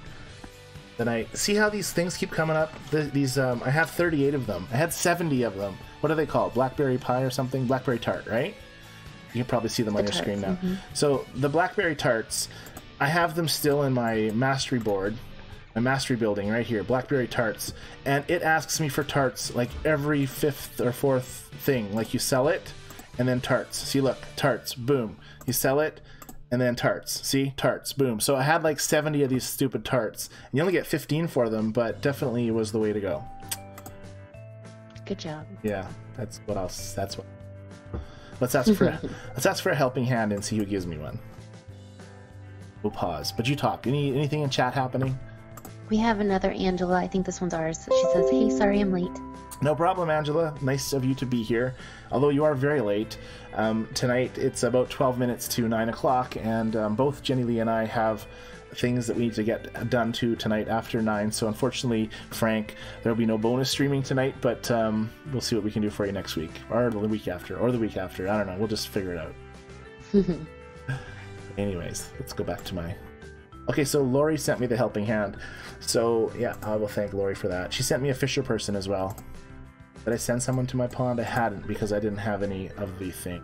then I see how these things keep coming up. I have 38 of them. I had 70 of them. What are they called? Blackberry pie or something? Blackberry tart, right? You can probably see them on your screen now. Mm-hmm. So the blackberry tarts, I have them still in my mastery board. My mastery building right here, blackberry tarts, and it asks me for tarts like every 5th or 4th thing. Like, you sell it and then tarts. See, look, tarts, boom. You sell it and then tarts. See, tarts, boom. So I had like 70 of these stupid tarts, and you only get 15 for them, but definitely was the way to go. Good job. Yeah, that's what else. That's what. Let's ask for a helping hand and see who gives me one. We'll pause, but you talk. Anything in chat happening? We have another Angela. I think this one's ours. She says, "Hey, sorry I'm late." No problem, Angela. Nice of you to be here. Although you are very late. Tonight it's about 12 minutes to 9 o'clock, and both Jennilee and I have things that we need to get done tonight after 9. So unfortunately, Frank, there will be no bonus streaming tonight, but we'll see what we can do for you next week, or the week after, or the week after. I don't know. We'll just figure it out. Anyways, let's go back to my... Okay, so Lori sent me the helping hand. So, yeah, I will thank Lori for that. She sent me a fisher person as well. Did I send someone to my pond? I hadn't, because I didn't have any of the thing.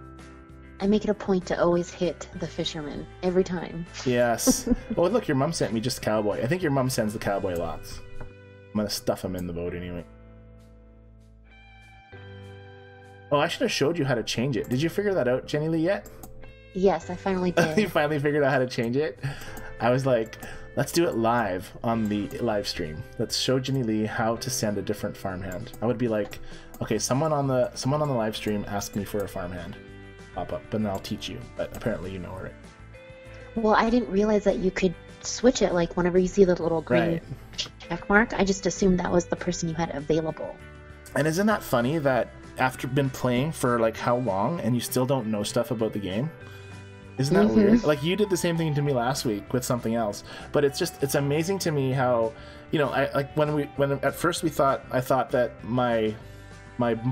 I make it a point to always hit the fisherman every time. Yes. Oh, look, your mom sent me just cowboy. I think your mom sends the cowboy lots. I'm going to stuff him in the boat anyway. Oh, I should have showed you how to change it. Did you figure that out, Jennilee, yet? Yes, I finally did. You finally figured out how to change it? I was like, Let's do it live on the live stream. Let's show Jennilee how to send a different farmhand. I would be like, okay, someone on the live stream asked me for a farmhand. Pop up, but then I'll teach you. But apparently you know her. Well, I didn't realize that you could switch it, like whenever you see the little green check mark. I just assumed that was the person you had available. And isn't that funny that after been playing for like how long and you still don't know stuff about the game? Isn't that weird? Like, you did the same thing to me last week with something else. But it's amazing to me how, you know, I like when at first I thought that my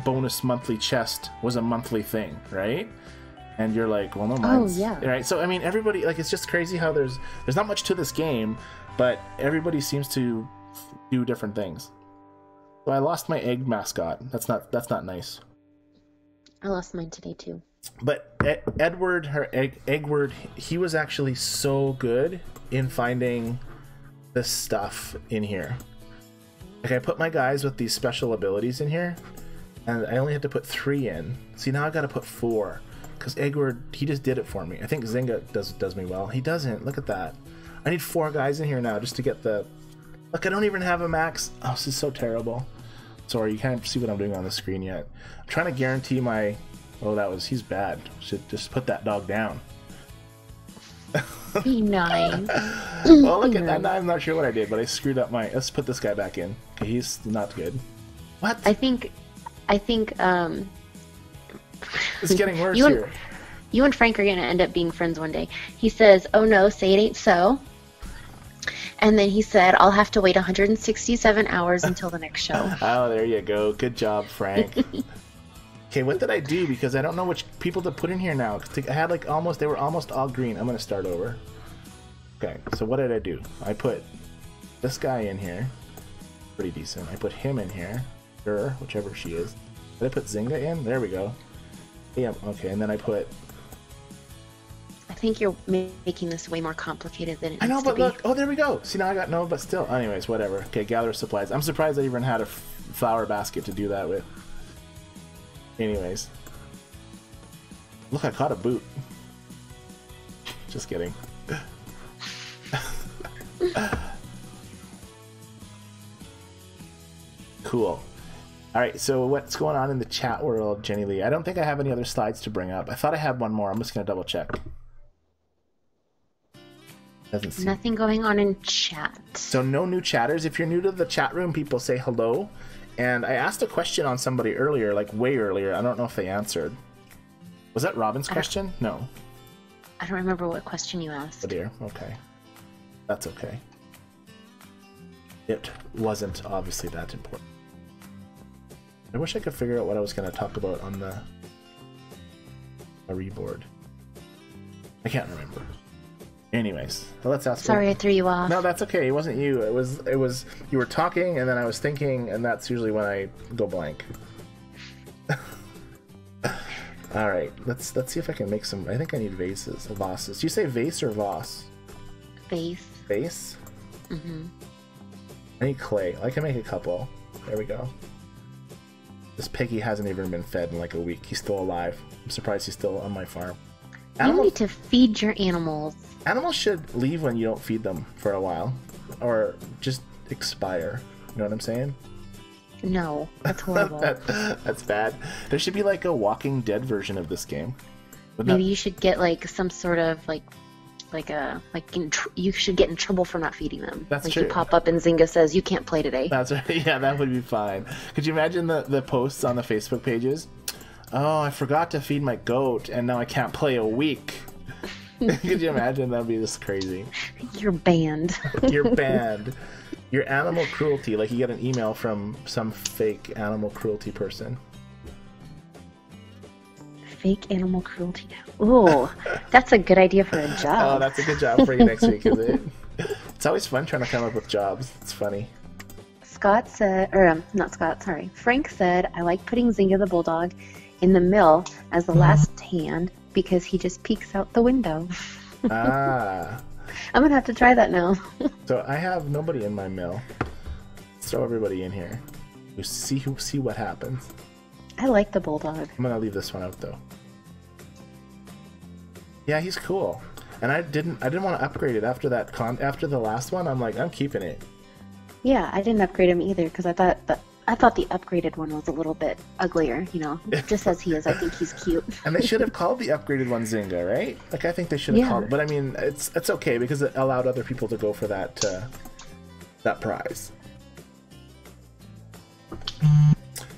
bonus monthly chest was a monthly thing, right? And you're like, well, no, mine's... Oh, yeah. Right? So, I mean, everybody, like, it's just crazy how there's not much to this game, but everybody seems to do different things. So I lost my egg mascot. That's not nice. I lost mine today, too. But Eggward, he was actually so good in finding the stuff in here. Like, I put my guys with these special abilities in here, and I only had to put 3 in. See, now I've got to put 4. Because Eggward, he just did it for me. I think Zynga does me well. He doesn't. Look at that. I need 4 guys in here now just to get the... Look, I don't even have a max. Oh, this is so terrible. Sorry, you can't see what I'm doing on the screen yet. I'm trying to guarantee my... Oh, he's bad. Should just put that dog down. Be nice. Well, look at that. Now I'm not sure what I did, but I screwed up my... Let's put this guy back in. Okay, he's not good. What? I think it's getting worse here. You and Frank are going to end up being friends one day. He says, oh no, say it ain't so. And then he said, I'll have to wait 167 hours until the next show. Oh, there you go. Good job, Frank. Okay, what did I do? Because I don't know which people to put in here now. I had like they were almost all green. I'm going to start over. Okay, so what did I do? I put this guy in here. Pretty decent. I put him in here. Her, whichever she is. Did I put Zynga in? There we go. Yeah, okay, and then I put... I think you're making this way more complicated than it needs I know, to but be. look, oh, there we go. See, now I got no, but still. Anyways, whatever. Okay, gather supplies. I'm surprised I even had a flower basket to do that with. Anyways. Look, I caught a boot. Just kidding. Cool. Alright, so what's going on in the chat world, Jennilee? I don't think I have any other slides to bring up. I thought I had one more. I'm just going to double check. Doesn't seem... Nothing going on in chat. So no new chatters. If you're new to the chat room, people say hello. And I asked a question on somebody earlier, like way earlier. I don't know if they answered. Was that Robin's question? No. I don't remember what question you asked. Oh dear. Okay. That's okay. It wasn't obviously that important. I wish I could figure out what I was going to talk about on the reboard. I can't remember. Anyways, well, let's ask. Sorry, I threw you off. No, that's okay. It wasn't you. It was you were talking, and then I was thinking, and that's usually when I go blank. All right, let's see if I can make some. I think I need vases, vases. Do you say vase or vase? Vase. Vase. Mhm. I need clay. I can make a couple. There we go. This piggy hasn't even been fed in like a week. He's still alive. I'm surprised he's still on my farm. You need to feed your animals. Animals should leave when you don't feed them for a while. Or just expire. You know what I'm saying? No, that's horrible. That's bad. There should be like a Walking Dead version of this game. Maybe you should get like some sort of you should get in trouble for not feeding them. That's like true. You pop up and Zynga says you can't play today. That's right. Yeah, that would be fine. Could you imagine the posts on the Facebook pages? Oh, I forgot to feed my goat, and now I can't play a week. Could you imagine? That'd be just crazy. You're banned. You're banned. Your animal cruelty. Like you get an email from some fake animal cruelty person. Fake animal cruelty. Ooh, that's a good idea for a job. Oh, that's a good job for you next week, is it? It's always fun trying to come up with jobs. It's funny. Scott said, not Scott, sorry. Frank said, I like putting Zynga the Bulldog in the mill as the last hand because he just peeks out the window. Ah. I'm going to have to try that now. So I have nobody in my mill. Let's throw everybody in here. We'll see what happens. I like the Bulldog. I'm going to leave this one out, though. Yeah, he's cool. And I didn't want to upgrade it after that after the last one. I'm like, I'm keeping it. Yeah, I didn't upgrade him either because I thought the upgraded one was a little bit uglier, you know. Just as he is, I think he's cute. And they should have called the upgraded one Zynga, right? Like, I think they should have called it. But I mean, it's okay because it allowed other people to go for that prize.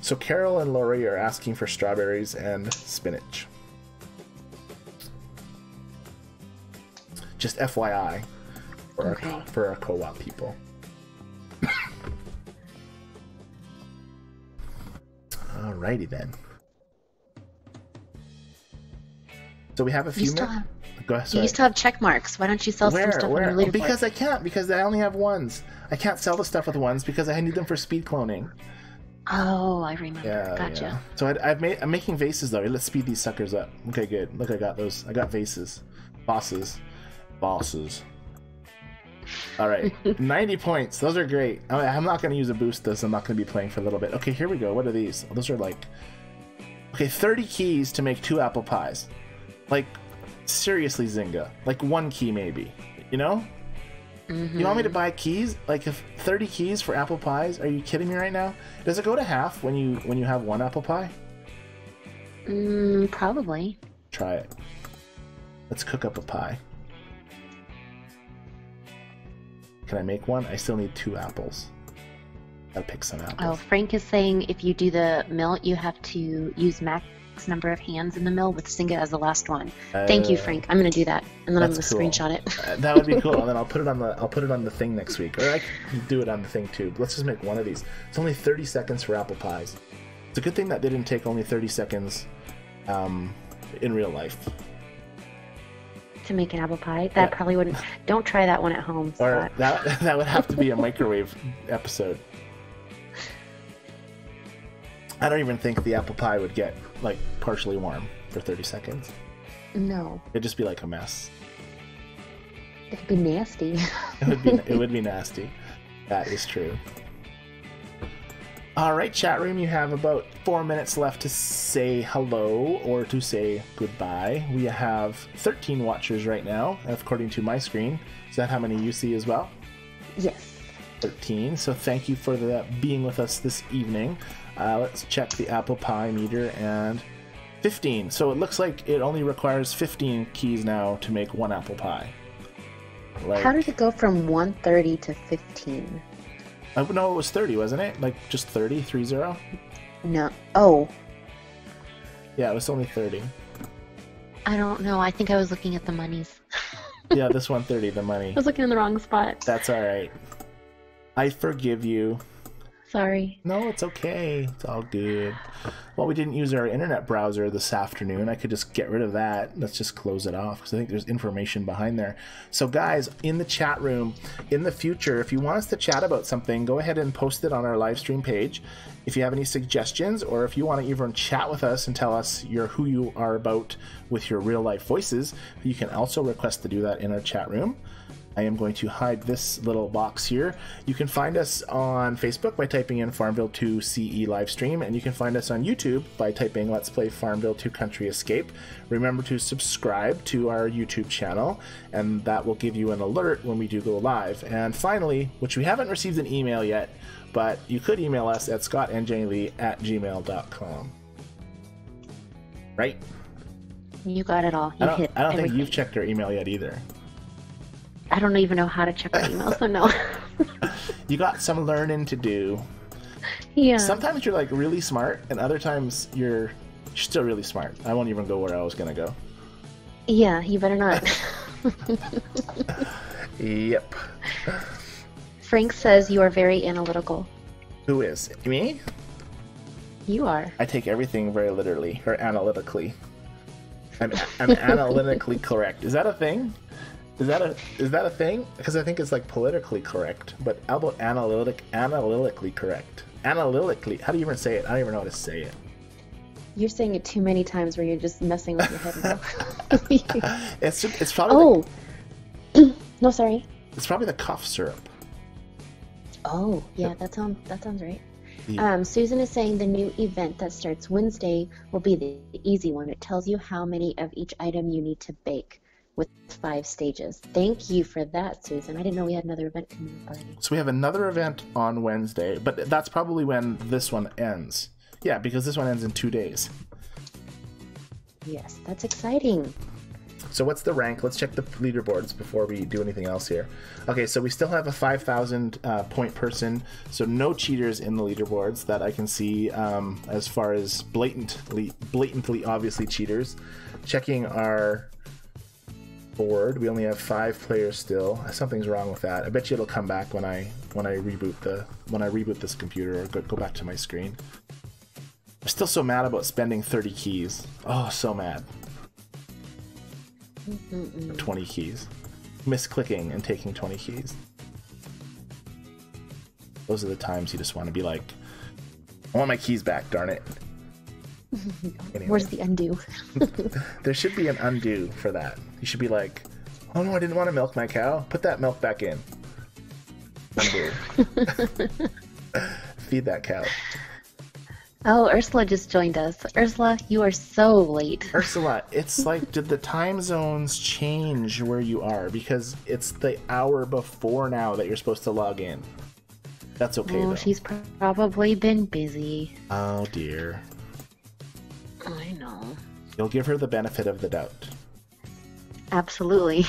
So Carol and Lori are asking for strawberries and spinach. Just FYI for our co-op people. Alrighty then. So we have a few minutes. Go ahead. Sorry. You still have check marks. Why don't you sell some stuff on your leaderboard? Because I can't. Because I only have ones. I can't sell the stuff with ones because I need them for speed cloning. Oh, I remember. Yeah, gotcha. Yeah. So I'm making vases though. Let's speed these suckers up. Okay, good. Look, I got those. I got vases. Bosses. All right, 90 points. Those are great. I'm not going to use a boost this. I'm not going to be playing for a little bit. Okay, here we go. What are these? Oh, those are like... Okay, 30 keys to make 2 apple pies. Like, seriously, Zynga. Like, 1 key maybe. You know? Mm-hmm. You want me to buy keys? Like, if 30 keys for apple pies? Are you kidding me right now? Does it go to half when you have 1 apple pie? Probably. Try it. Let's cook up a pie. Can I make one? I still need 2 apples. Gotta pick some apples. Oh, Frank is saying if you do the mill, you have to use max number of hands in the mill with Zynga as the last one. Thank you, Frank. I'm gonna do that, and then I'm gonna screenshot it. That would be cool. And then I'll put it on the thing next week, or I can do it on the thing too. But let's just make one of these. It's only 30 seconds for apple pies. It's a good thing that didn't take only 30 seconds in real life. To make an apple pie? That probably wouldn't... Don't try that one at home, Scott. Or that would have to be a microwave episode. I don't even think the apple pie would get, like, partially warm for 30 seconds. No. It'd just be like a mess. It'd be nasty. It would be nasty. That is true. Alright, chat room, you have about 4 minutes left to say hello or to say goodbye. We have 13 watchers right now, according to my screen. Is that how many you see as well? Yes. 13. So thank you for being with us this evening. Let's check the apple pie meter, and 15. So it looks like it only requires 15 keys now to make 1 apple pie. Like, how did it go from 130 to 15? No, it was 30, wasn't it? Like, just 30? 30? No. Oh. Yeah, it was only 30. I don't know. I think I was looking at the monies. Yeah, this 130, the money. I was looking in the wrong spot. That's alright. I forgive you. Sorry. No, it's okay. It's all good. Well, we didn't use our internet browser this afternoon. I could just get rid of that. Let's just close it off because I think there's information behind there. So guys, in the chat room, in the future, if you want us to chat about something, go ahead and post it on our live stream page. If you have any suggestions, or if you want to even chat with us and tell us who you are about with your real life voices, you can also request to do that in our chat room. I am going to hide this little box here. You can find us on Facebook by typing in FarmVille2 CE livestream, and you can find us on YouTube by typing Let's Play FarmVille2 Country Escape. Remember to subscribe to our YouTube channel, and that will give you an alert when we do go live. And finally, which we haven't received an email yet, but you could email us at scottandjennilee@gmail.com. Right? You got it all. I don't think you've checked our email yet either. I don't even know how to check our email, so no. You got some learning to do. Yeah. Sometimes you're like really smart, and other times you're still really smart. I won't even go where I was gonna go. Yeah, you better not. Yep. Frank says you are very analytical. Who is? Me? You are. I take everything very literally, or analytically. I'm analytically correct. Is that a thing? Is that a thing? Because I think it's like politically correct. But how about analytically correct? Analytically, how do you even say it? I don't even know how to say it. You're saying it too many times where you're just messing with your head now. It's probably No, sorry. It's probably the cough syrup. Oh, yeah, that sounds right. Yeah. Susan is saying the new event that starts Wednesday will be the easy one. It tells you how many of each item you need to bake. with 5 stages. Thank you for that, Susan. I didn't know we had another event coming up already. So we have another event on Wednesday, but that's probably when this one ends. Yeah, because this one ends in 2 days. Yes, that's exciting. So what's the rank? Let's check the leaderboards before we do anything else here. Okay, so we still have a 5,000 point person, so no cheaters in the leaderboards that I can see as far as blatantly obviously cheaters. Checking our board, we only have 5 players still. Something's wrong with that. I bet you it'll come back when I reboot this computer or go back to my screen. I'm still so mad about spending 30 keys. Oh, so mad. 20 keys. Misclicking and taking 20 keys. Those are the times you just want to be like, I want my keys back, darn it. Anyway. Where's the undo? There should be an undo for that. You should be like, oh no, I didn't want to milk my cow. Put that milk back in. Undo. Feed that cow. Oh, Ursula just joined us. Ursula, you are so late. Ursula, it's like, did the time zones change where you are? Because it's the hour before now that you're supposed to log in. That's okay, though. She's probably been busy. Oh, dear. I know. You'll give her the benefit of the doubt. Absolutely.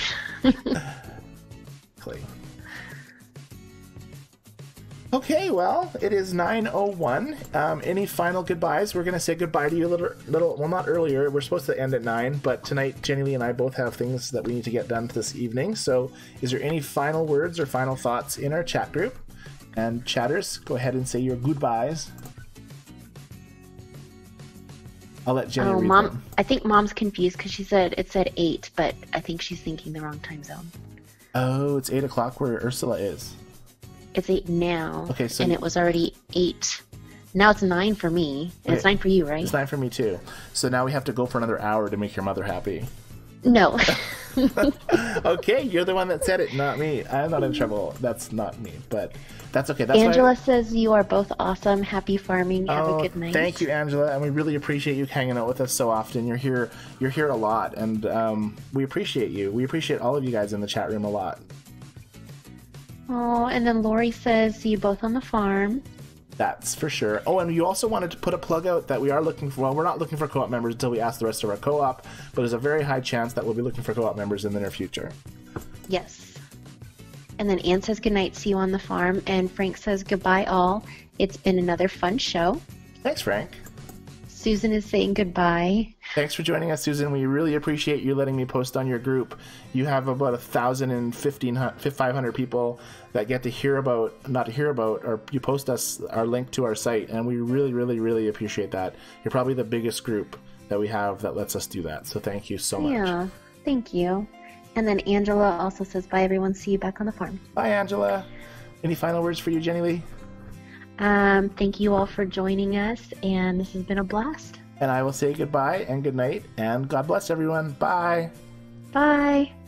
Clay. Okay, well, it is 9:01. Any final goodbyes? We're going to say goodbye to you a little, well, not earlier. We're supposed to end at 9, but tonight, Jennilee and I both have things that we need to get done this evening. So is there any final words or final thoughts in our chat group? And chatters, go ahead and say your goodbyes. I'll let Jenny read Mom, them. I think Mom's confused because it said 8, but I think she's thinking the wrong time zone. Oh, it's 8 o'clock where Ursula is. It's 8 now. Okay, so and it was already 8. Now it's 9 for me, and it's 9 for you, right? It's 9 for me too. So now we have to go for another hour to make your mother happy. No. Okay, you're the one that said it, not me. I'm not in trouble. That's not me, but that's okay. That's Angela says you are both awesome. Happy farming. Have a good night. Thank you, Angela, and we really appreciate you hanging out with us so often. You're here a lot, and we appreciate you. We appreciate all of you guys in the chat room a lot. Oh, and then Lori says, see you both on the farm. That's for sure. Oh, and you also wanted to put a plug out that we are looking for, well, we're not looking for co-op members until we ask the rest of our co-op, but there's a very high chance that we'll be looking for co-op members in the near future. Yes. And then Anne says goodnight, see you on the farm, and Frank says goodbye all. It's been another fun show. Thanks, Frank. Susan is saying goodbye. Thanks for joining us, Susan. We really appreciate you letting me post on your group. You have about 1,500 people that get to hear about, or you post us our link to our site, and we really, really, really appreciate that. You're probably the biggest group that we have that lets us do that. So thank you so much. Yeah, thank you. And then Angela also says bye, everyone. See you back on the farm. Bye, Angela. Any final words for you, Jennilee? Thank you all for joining us, and this has been a blast. And I will say goodbye and good night, and God bless everyone. Bye. Bye.